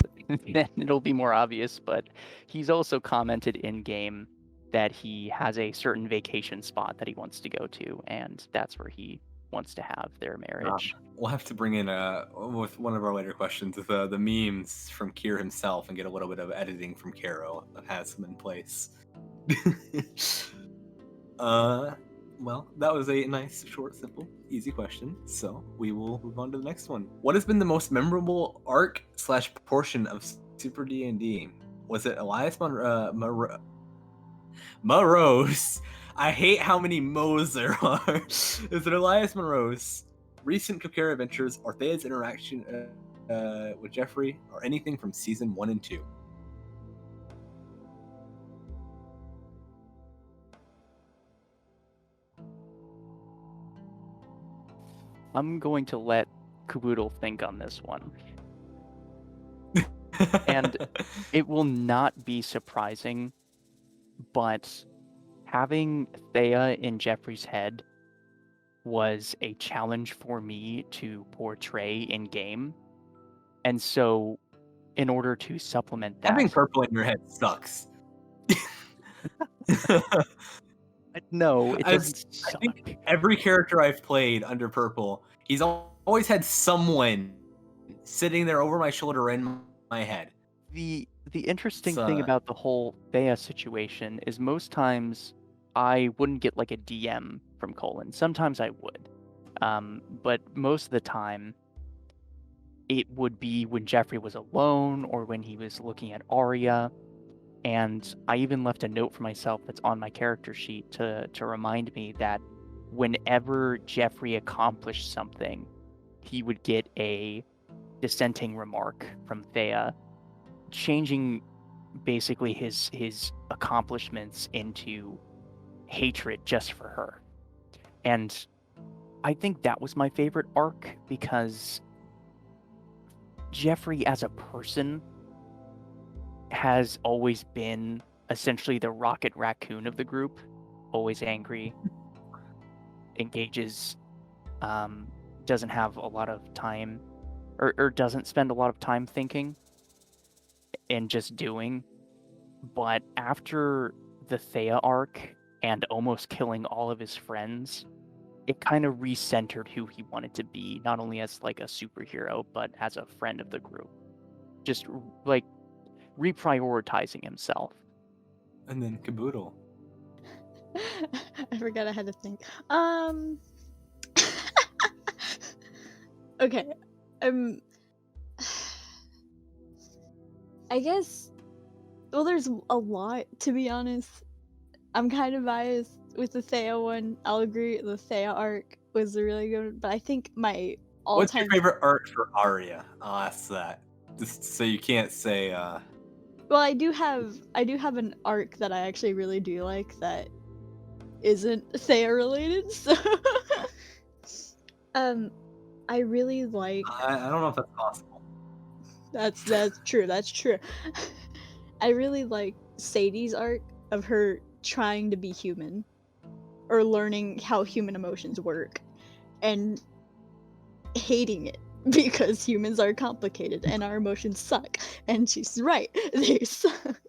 then it'll be more obvious, but he's also commented in-game that he has a certain vacation spot that he wants to go to, and that's where he wants to have their marriage. We'll have to bring in with one of our later questions the memes from Kier himself and get a little bit of editing from Caro that has them in place. Well, that was a nice, short, simple, easy question. So we will move on to the next one. What has been the most memorable arc / portion of Super D&D? Was it Elias Morose? I hate how many Mo's there are. Is it Elias Morose, recent Kier adventures, or Thea's interaction with Jeffrey, or anything from season 1 and 2? I'm going to let Caboodle think on this one. And it will not be surprising, but having Thea in Jeffrey's head was a challenge for me to portray in game. And so, in order to supplement that... Having purple in your head sucks. No, it doesn't suck. I think every character I've played under purple, he's always had someone sitting there over my shoulder in my head. The interesting thing about the whole Thea situation is most times I wouldn't get like a DM from Colin. Sometimes I would. But most of the time it would be when Jeffrey was alone or when he was looking at Arya. And I even left a note for myself that's on my character sheet to remind me that whenever Jeffrey accomplished something, he would get a dissenting remark from Thea, changing basically his accomplishments into hatred just for her. And I think that was my favorite arc because Jeffrey as a person has always been essentially the Rocket Raccoon of the group, always angry, engages, doesn't have a lot of time, or doesn't spend a lot of time thinking and just doing. But after the Thea arc and almost killing all of his friends, it kind of recentered who he wanted to be, not only as like a superhero, but as a friend of the group. Just like reprioritizing himself. And then Caboodle. I forgot I had to think. Okay. I guess, well, there's a lot, to be honest. I'm kind of biased with the Thea one. I'll agree, the Thea arc was really good, but I think my all-time... What's your favorite arc for Arya? I'll ask that. Just so you can't say, Well, I do have an arc that I actually really do like that isn't Thea related, so... I really like... I don't know if that's possible. That's true. I really like Sadie's arc of her trying to be human, or learning how human emotions work, and hating it because humans are complicated and our emotions suck, and she's right, they suck.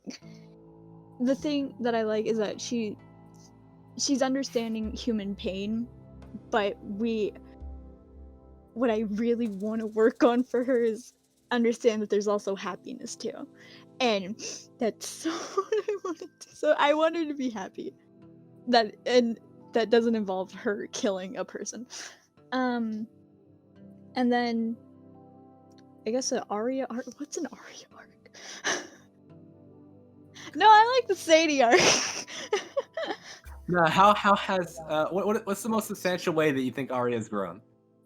The thing that I like is that she's understanding human pain, but what I really want to work on for her is understand that there's also happiness too, and that's so what I wanted to. So I want her to be happy, and that doesn't involve her killing a person. And then I guess an Arya arc. What's an Arya arc? No, I like the Sadie arc. Now, how has what's the most substantial way that you think Arya's grown?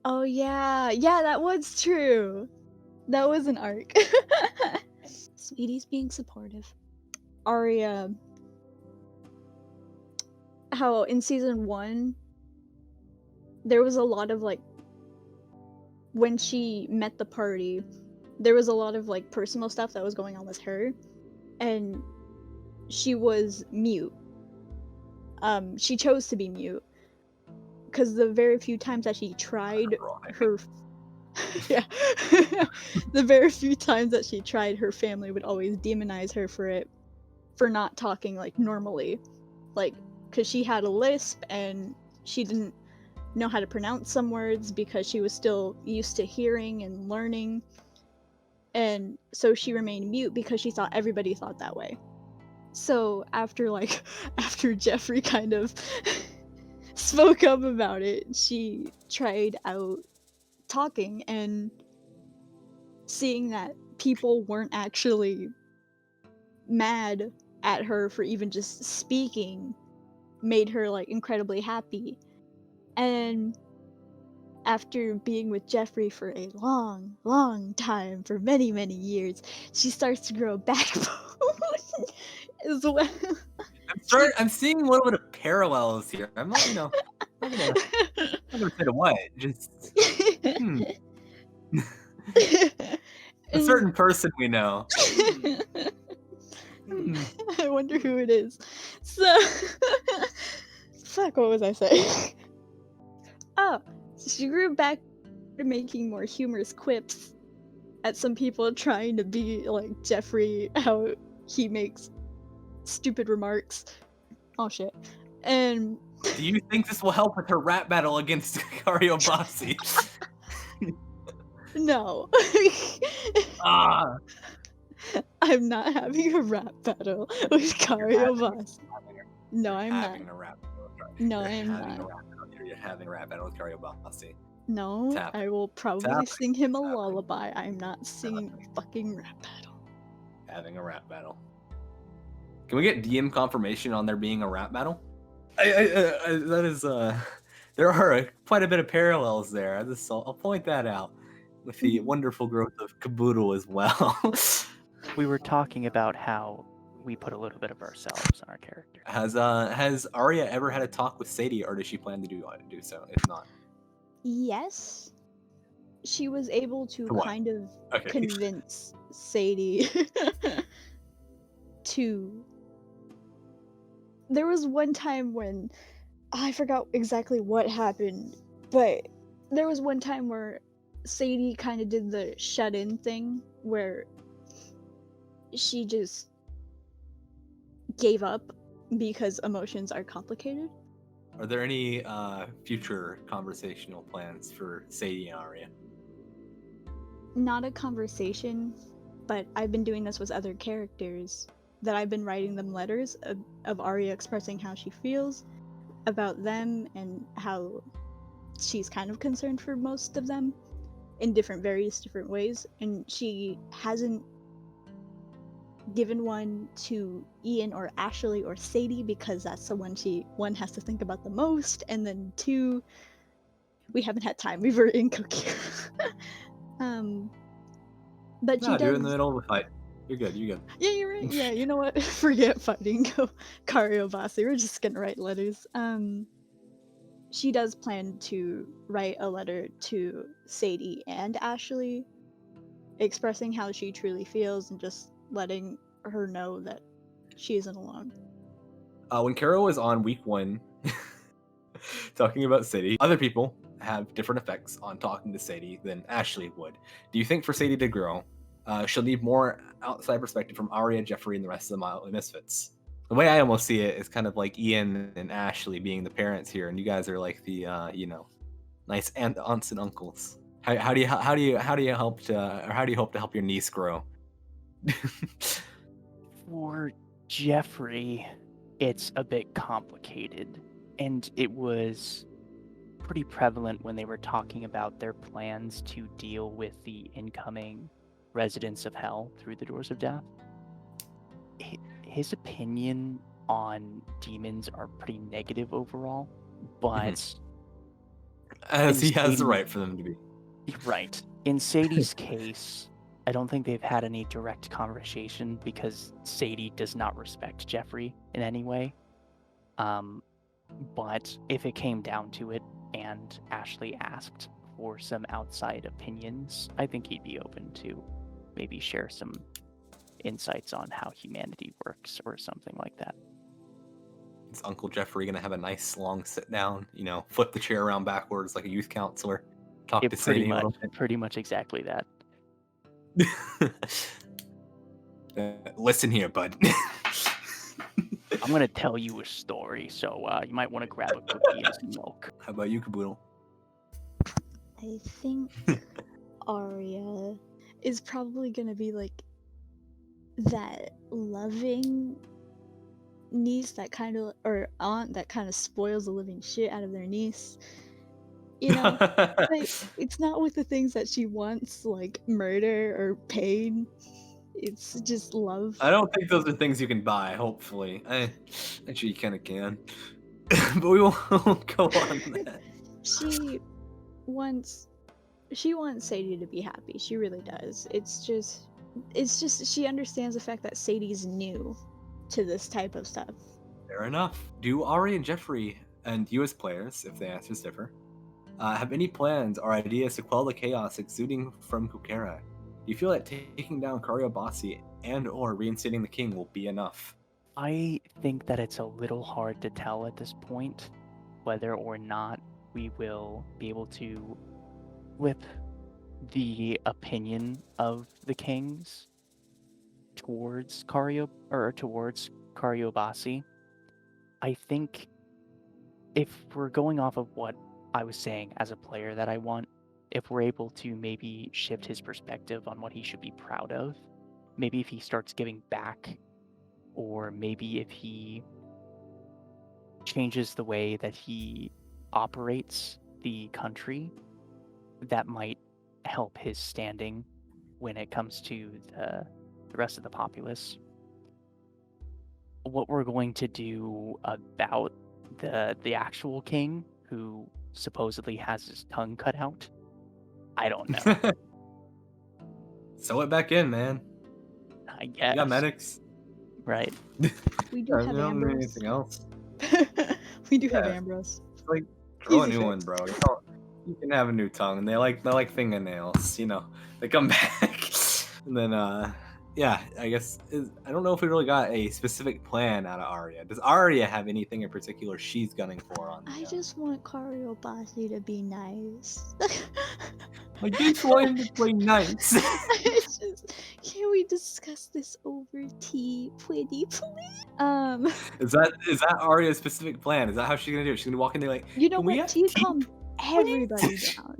Oh yeah, that was true. That was an arc. Sweetie's being supportive. Arya, how in season 1 there was a lot of like, when she met the party, there was a lot of like personal stuff that was going on with her, and she was mute. She chose to be mute because the very few times that she tried her yeah the very few times that she tried, her family would always demonize her for not talking like normally, like because she had a lisp and she didn't know how to pronounce some words because she was still used to hearing and learning, and so she remained mute because she thought everybody thought that way. So after Jeffrey kind of spoke up about it, she tried out talking, and seeing that people weren't actually mad at her for even just speaking made her like incredibly happy. And after being with Jeffrey for a long time, for many years, she starts to grow a backbone as well. I'm seeing a little bit of parallels here. I'm not, not gonna say to what. Just a certain person we know. I wonder who it is. So, fuck, what was I saying? Oh, she grew back to making more humorous quips at some people trying to be like Jeffrey, how he makes stupid remarks. Oh shit. And do you think this will help with her rap battle against Karyobasi? No. Ah. I'm not having a rap battle with Karyobasi. No, I'm not. Having a rap battle. No, I'm not. You're having a rap battle with Karyobasi. No, I will probably sing him a lullaby. I'm not singing a fucking rap battle. Having a rap battle. Can we get DM confirmation on there being a rap battle? That is there are quite a bit of parallels there. I'll point that out with the wonderful growth of Caboodle as well. We were talking about how we put a little bit of ourselves in our character. Has Arya ever had a talk with Sadie, or does she plan to do so? If not, yes, she was able to kind of convince Sadie to. There was one time when I forgot exactly what happened, but there was one time where Sadie kind of did the shut-in thing where she just gave up because emotions are complicated. Are there any future conversational plans for Sadie and Arya? Not a conversation, but I've been doing this with other characters, that I've been writing them letters of Arya expressing how she feels about them and how she's kind of concerned for most of them in various different ways, and she hasn't given one to Ian or Ashley or Sadie because that's the one has to think about the most, and then two, we haven't had time. We were in Kier. But she does. You're in the middle of a fight. You're good. Yeah, you're right. Yeah, you know what? Forget fighting. Go Karyobasi. We're just gonna write letters. She does plan to write a letter to Sadie and Ashley, expressing how she truly feels and just letting her know that she isn't alone. When Carol was on week 1 talking about Sadie, other people have different effects on talking to Sadie than Ashley would. Do you think for Sadie to grow, she'll need more outside perspective from Arya, Jeffrey, and the rest of the Misfits? The way I almost see it is kind of like Ian and Ashley being the parents here, and you guys are like the nice aunts and uncles. How do you hope to help your niece grow? For Jeffrey, it's a bit complicated, and it was pretty prevalent when they were talking about their plans to deal with the incoming residents of Hell through the Doors of Death. His opinion on demons are pretty negative overall, but as he has the right for them to be. Right. In Sadie's case, I don't think they've had any direct conversation because Sadie does not respect Jeffrey in any way. But if it came down to it and Ashley asked for some outside opinions, I think he'd be open to maybe share some insights on how humanity works or something like that. Is Uncle Jeffrey gonna have a nice long sit down, flip the chair around backwards like a youth counselor, talk to Sadie a little bit? Pretty much exactly that. Listen here, bud. I'm gonna tell you a story, so you might want to grab a cookie and some milk. How about you, Caboodle? I think Arya is probably gonna be like that loving niece that kind of, or aunt that kind of spoils the living shit out of their niece. You know, like, it's not with the things that she wants, like murder or pain. It's just love. I don't think those are things you can buy, hopefully. Actually, you kind of can. But we won't go on that. She wants Sadie to be happy. She really does. It's just she understands the fact that Sadie's new to this type of stuff. Fair enough. Do Ari and Jeffrey, and you as players, if the answers differ, have any plans or ideas to quell the chaos exuding from Kukera? Do you feel that taking down Karyobasi and or reinstating the king will be enough? I think that it's a little hard to tell at this point whether or not we will be able to flip the opinion of the kings towards Karyobasi. I think if we're going off of what I was saying as a player that I want, if we're able to maybe shift his perspective on what he should be proud of, maybe if he starts giving back, or maybe if he changes the way that he operates the country, that might help his standing when it comes to the rest of the populace. What we're going to do about the actual king, who supposedly has his tongue cut out, I don't know. Sew it back in, man. I guess. You got medics. Right. We do have you don't need Ambrose. anything else. We do have Ambrose. It's like, grow a Easy new one, fix. bro. You can have a new tongue, and they like fingernails. You know, they come back, and then yeah. I guess I don't know if we really got a specific plan out of Arya. Does Arya have anything in particular she's gunning for on? I just want Karyobasi to be nice. I just want him to play nice. It's just, can we discuss this over tea, pretty please? Is that Arya's specific plan? Is that how she's gonna do it? She's gonna walk in there like, You know "Can we what? have Tea tea, calm everybody down.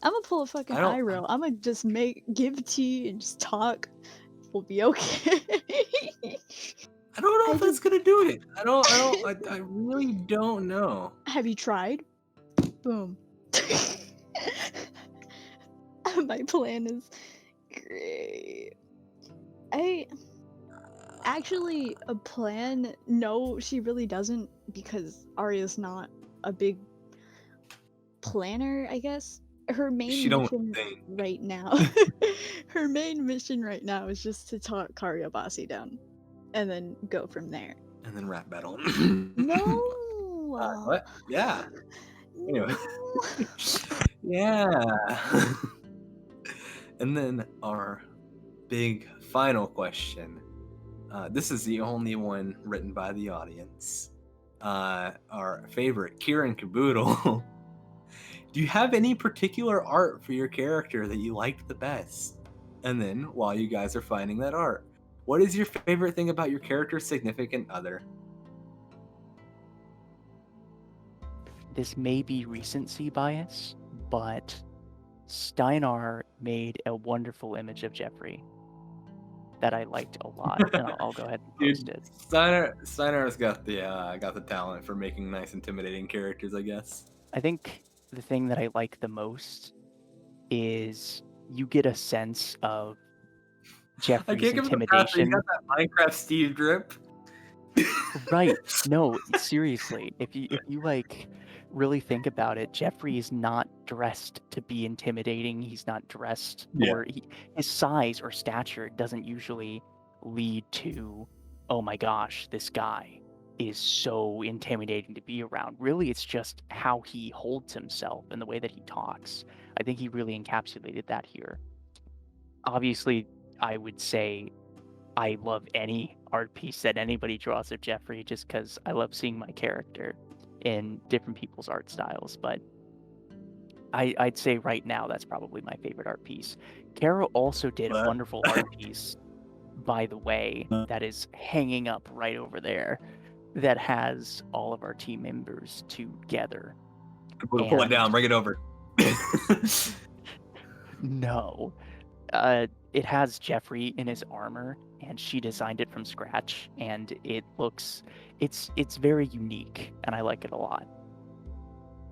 I'm gonna pull a fucking I don't- eye roll. I'm gonna just give tea and just talk. We'll be okay. I don't know if that's gonna do it. I really don't know. Have you tried? Boom. My plan is great. Actually, a plan, no, she really doesn't, because Arya's not a big planner, I guess. Her main She don't mission think. right now her main mission right now is just to talk Karyobasi down and then go from there. And then rap battle. No. What? Yeah. Anyway. No. Yeah. And then our big final question. This is the only one written by the audience. Our favorite, Kier and Caboodle. Do you have any particular art for your character that you liked the best? And then, while you guys are finding that art, what is your favorite thing about your character's significant other? This may be recency bias, but Steinar made a wonderful image of Jeffrey that I liked a lot, and I'll go ahead and post it. Steiner's got the talent for making nice, intimidating characters, I guess. I think the thing that I like the most is you get a sense of Jeffrey's intimidation. You got that Minecraft Steve drip. Right. No, seriously. If you like really think about it, Jeffrey is not dressed to be intimidating. He's not dressed, or his size or stature doesn't usually lead to, oh my gosh, this guy is so intimidating to be around. Really, it's just how he holds himself and the way that he talks. I think he really encapsulated that here. Obviously, I would say I love any art piece that anybody draws of Jeffrey, just because I love seeing my character in different people's art styles. But I'd say right now that's probably my favorite art piece. Kara also did a wonderful art piece, by the way, that is hanging up right over there, that has all of our team members together. Pull it down, bring it over. No. it has Jeffrey in his armor, and she designed it from scratch, and it's very unique, and I like it a lot.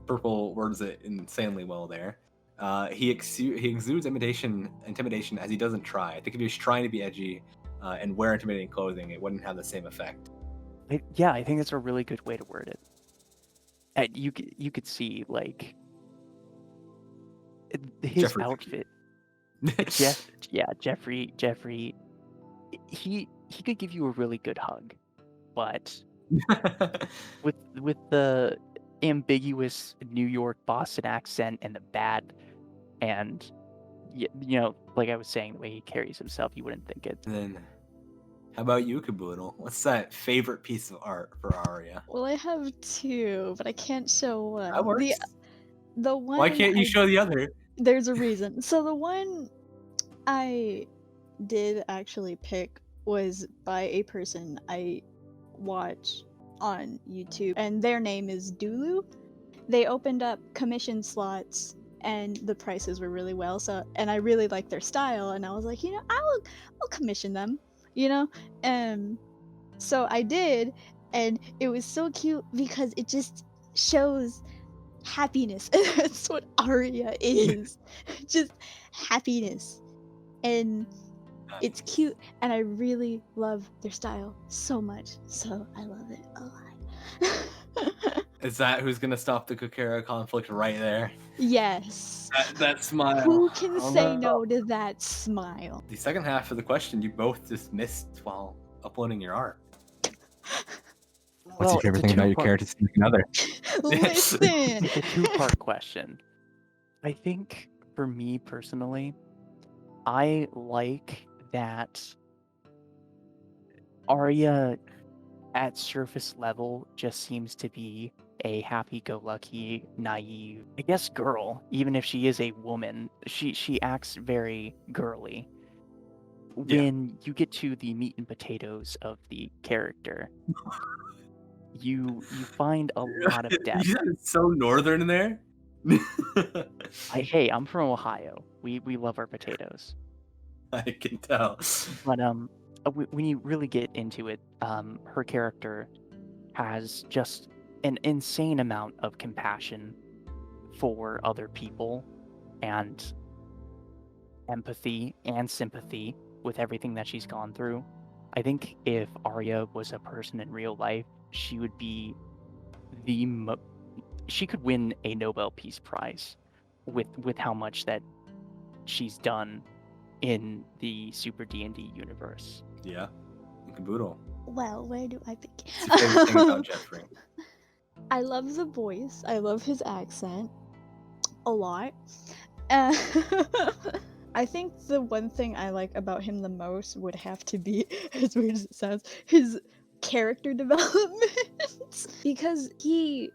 Purple words it insanely well there. He exudes intimidation as he doesn't try. I think if he was trying to be edgy and wear intimidating clothing, it wouldn't have the same effect. Yeah, I think that's a really good way to word it. And you could see like his Jeffrey. outfit. Jeffrey. He could give you a really good hug, but with the ambiguous New York Boston accent and the bad, and like I was saying, the way he carries himself, you wouldn't think it. And then, how about you, Caboodle? What's that favorite piece of art for Arya? Well, I have two, but I can't show one. That works. The one. Why can't you show the other? There's a reason. So the one I did actually pick was by a person I watch on YouTube, and their name is Dulu. They opened up commission slots, and the prices were really well. And I really like their style, and I was like, I'll commission them, So I did, and it was so cute because it just shows happiness. That's what Arya is. Just happiness. And it's cute, and I really love their style so much. So I love it a lot. Is that who's gonna stop the Kukera conflict right there? Yes. That smile. Who can say no to that smile? The second half of the question you both just missed while uploading your art. What's your favorite thing about your character's significant other? Listen. It's a two-part question. I think for me personally, I like that Arya at surface level just seems to be a happy-go-lucky, naive, I guess, girl. Even if she is a woman, she acts very girly. When you get to the meat and potatoes of the character, you find a lot of depth. You sound so northern there. Hey, I'm from Ohio. We love our potatoes. I can tell. But when you really get into it, her character has just an insane amount of compassion for other people and empathy and sympathy with everything that she's gone through. I think if Arya was a person in real life, she would be she could win a Nobel Peace Prize with how much that she's done in the Super D&D universe. Yeah, Caboodle. Well, where do I begin? What's your favorite thing about Jeffrey? I love the voice. I love his accent a lot. I think the one thing I like about him the most would have to be, as weird as it sounds, his character development. Because he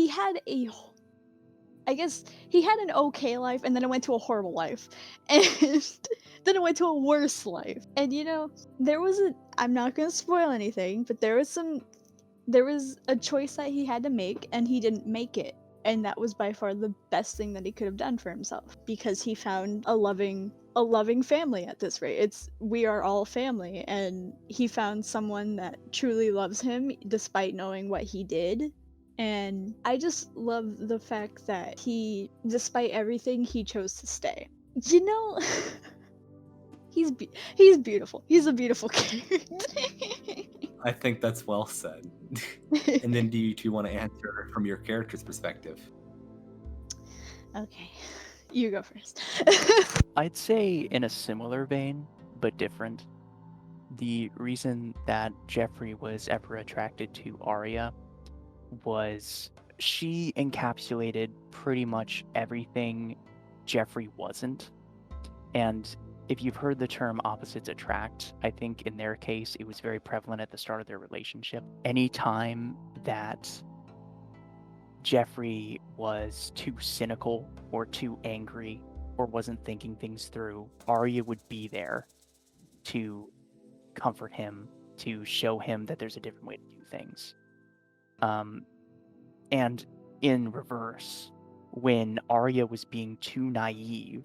had he had an okay life, and then it went to a horrible life, and then it went to a worse life. And there was I'm not gonna spoil anything, but there was a choice that he had to make, and he didn't make it. And that was by far the best thing that he could have done for himself, because he found a loving family at this rate. We are all family, and he found someone that truly loves him despite knowing what he did. And I just love the fact that despite everything, he chose to stay. He's beautiful. He's a beautiful character. I think that's well said. And then do you want to answer from your character's perspective? Okay, you go first. I'd say in a similar vein, but different. The reason that Jeffrey was ever attracted to Arya was she encapsulated pretty much everything Jeffrey wasn't. And if you've heard the term opposites attract, I think in their case, it was very prevalent at the start of their relationship. Anytime that Jeffrey was too cynical or too angry or wasn't thinking things through, Arya would be there to comfort him, to show him that there's a different way to do things. And in reverse, when Arya was being too naive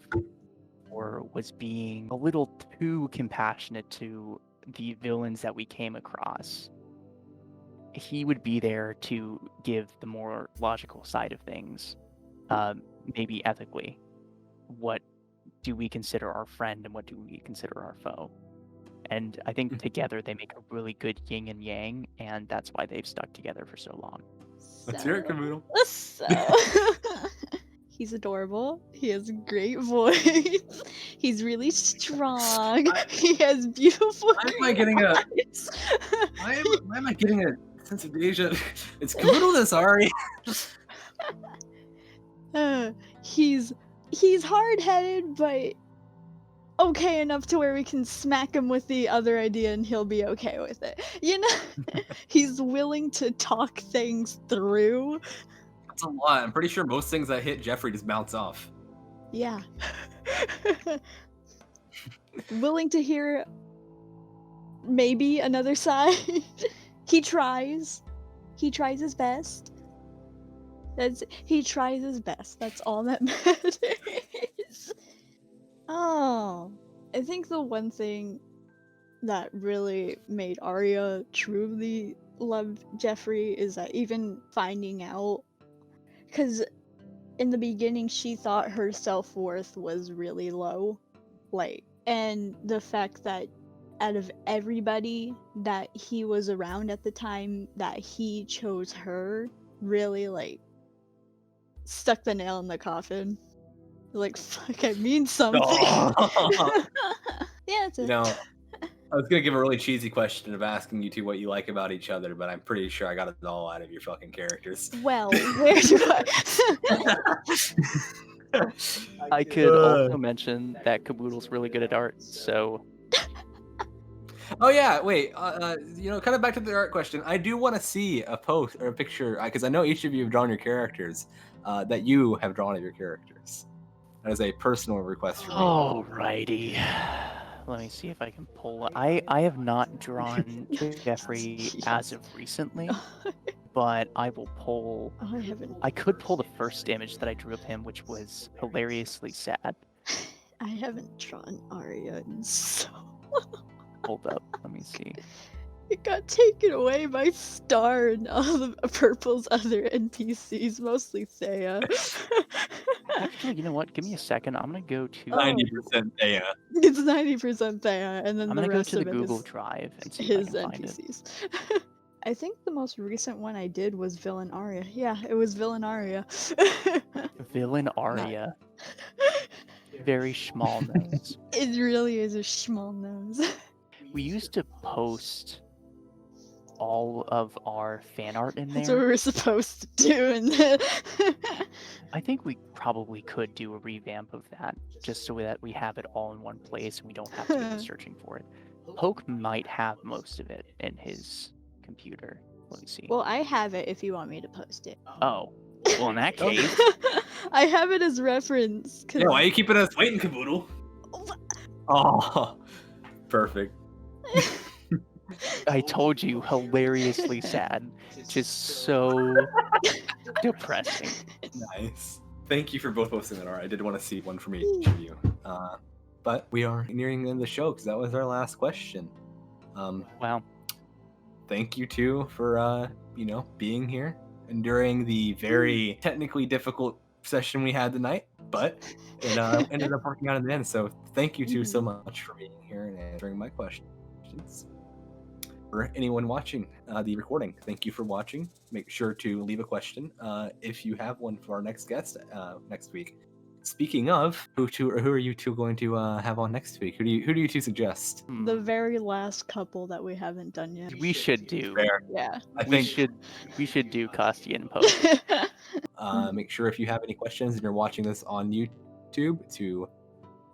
or was being a little too compassionate to the villains that we came across, he would be there to give the more logical side of things, maybe ethically. What do we consider our friend and what do we consider our foe? And I think together they make a really good yin and yang, and that's why they've stuck together for so long. Let's hear it, Caboodle. So, he's adorable. He has a great voice. He's really strong. He has beautiful Why am I getting a? eyes. Why am I getting a sense of deja? It's Caboodle this Ari. He's hard-headed, but okay enough to where we can smack him with the other idea and he'll be okay with it. You know, he's willing to talk things through. That's a lot. I'm pretty sure most things that hit Jeffrey just bounce off. Yeah. Willing to hear maybe another side. He tries his best. He tries his best. That's all that matters. Oh, I think the one thing that really made Arya truly love Jeffrey is that even finding out, because in the beginning she thought her self-worth was really low, and the fact that out of everybody that he was around at the time, that he chose her really stuck the nail in the coffin. Fuck, I mean something. Oh. Yeah, it's it. I was gonna give a really cheesy question of asking you two what you like about each other, but I'm pretty sure I got it all out of your fucking characters. Well, where do I could also mention that Caboodle's really good at art, so... Oh yeah, wait, kind of back to the art question. I do want to see a post or a picture, because I know each of you have drawn your characters, that you have drawn of your characters. That is a personal request from me. Alrighty. Let me see if I can pull... I have not drawn Jeffrey as of recently, but I will pull... Oh, I haven't. I could pull the first image that I drew of him, which was hilariously sad. I haven't drawn Arya in so Hold up, let me see. It got taken away by Star and all of Purple's other NPCs, mostly Thea. Actually, you know what? Give me a second. I'm gonna go to 90% Thea. It's 90% Thea, and then I'm the gonna go rest to the of it Google is Drive and see his if I can find it. NPCs. I think the most recent one I did was Villain Arya. Yeah, it was Villain Arya. Villain Arya. Very small nose. It really is a small nose. We used to post all of our fan art in That's what we there. were supposed to do. And I think we probably could do a revamp of that, just so that we have it all in one place and we don't have to go searching for it. Poke might have most of it in his computer. Let me see. Well, I have it if you want me to post it. Oh, well, in that case, I have it as reference. Yeah, why are you keeping us waiting, Caboodle? Oh, perfect. I told you, hilariously sad. Just so depressing. Nice. Thank you for both posting that art. I did want to see one from each of you. But we are nearing the end of the show because that was our last question. Wow. Thank you two for being here and during the very technically difficult session we had tonight, but it ended up working out in the end. So thank you two so much for being here and answering my questions. For anyone watching the recording, thank you for watching. Make sure to leave a question if you have one for our next guest next week. Speaking of, who are you two going to have on next week? Who do you two suggest? The very last couple that we haven't done yet. We should do. Fair. Yeah. We should do Costi and Poke. Make sure if you have any questions and you're watching this on YouTube to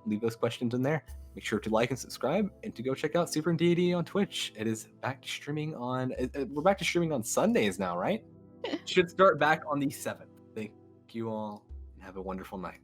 leave those questions in there. Make sure to like and subscribe and to go check out Super D&D on Twitch. It is back to streaming on... we're back to streaming on Sundays now, right? Should start back on the 7th. Thank you all and have a wonderful night.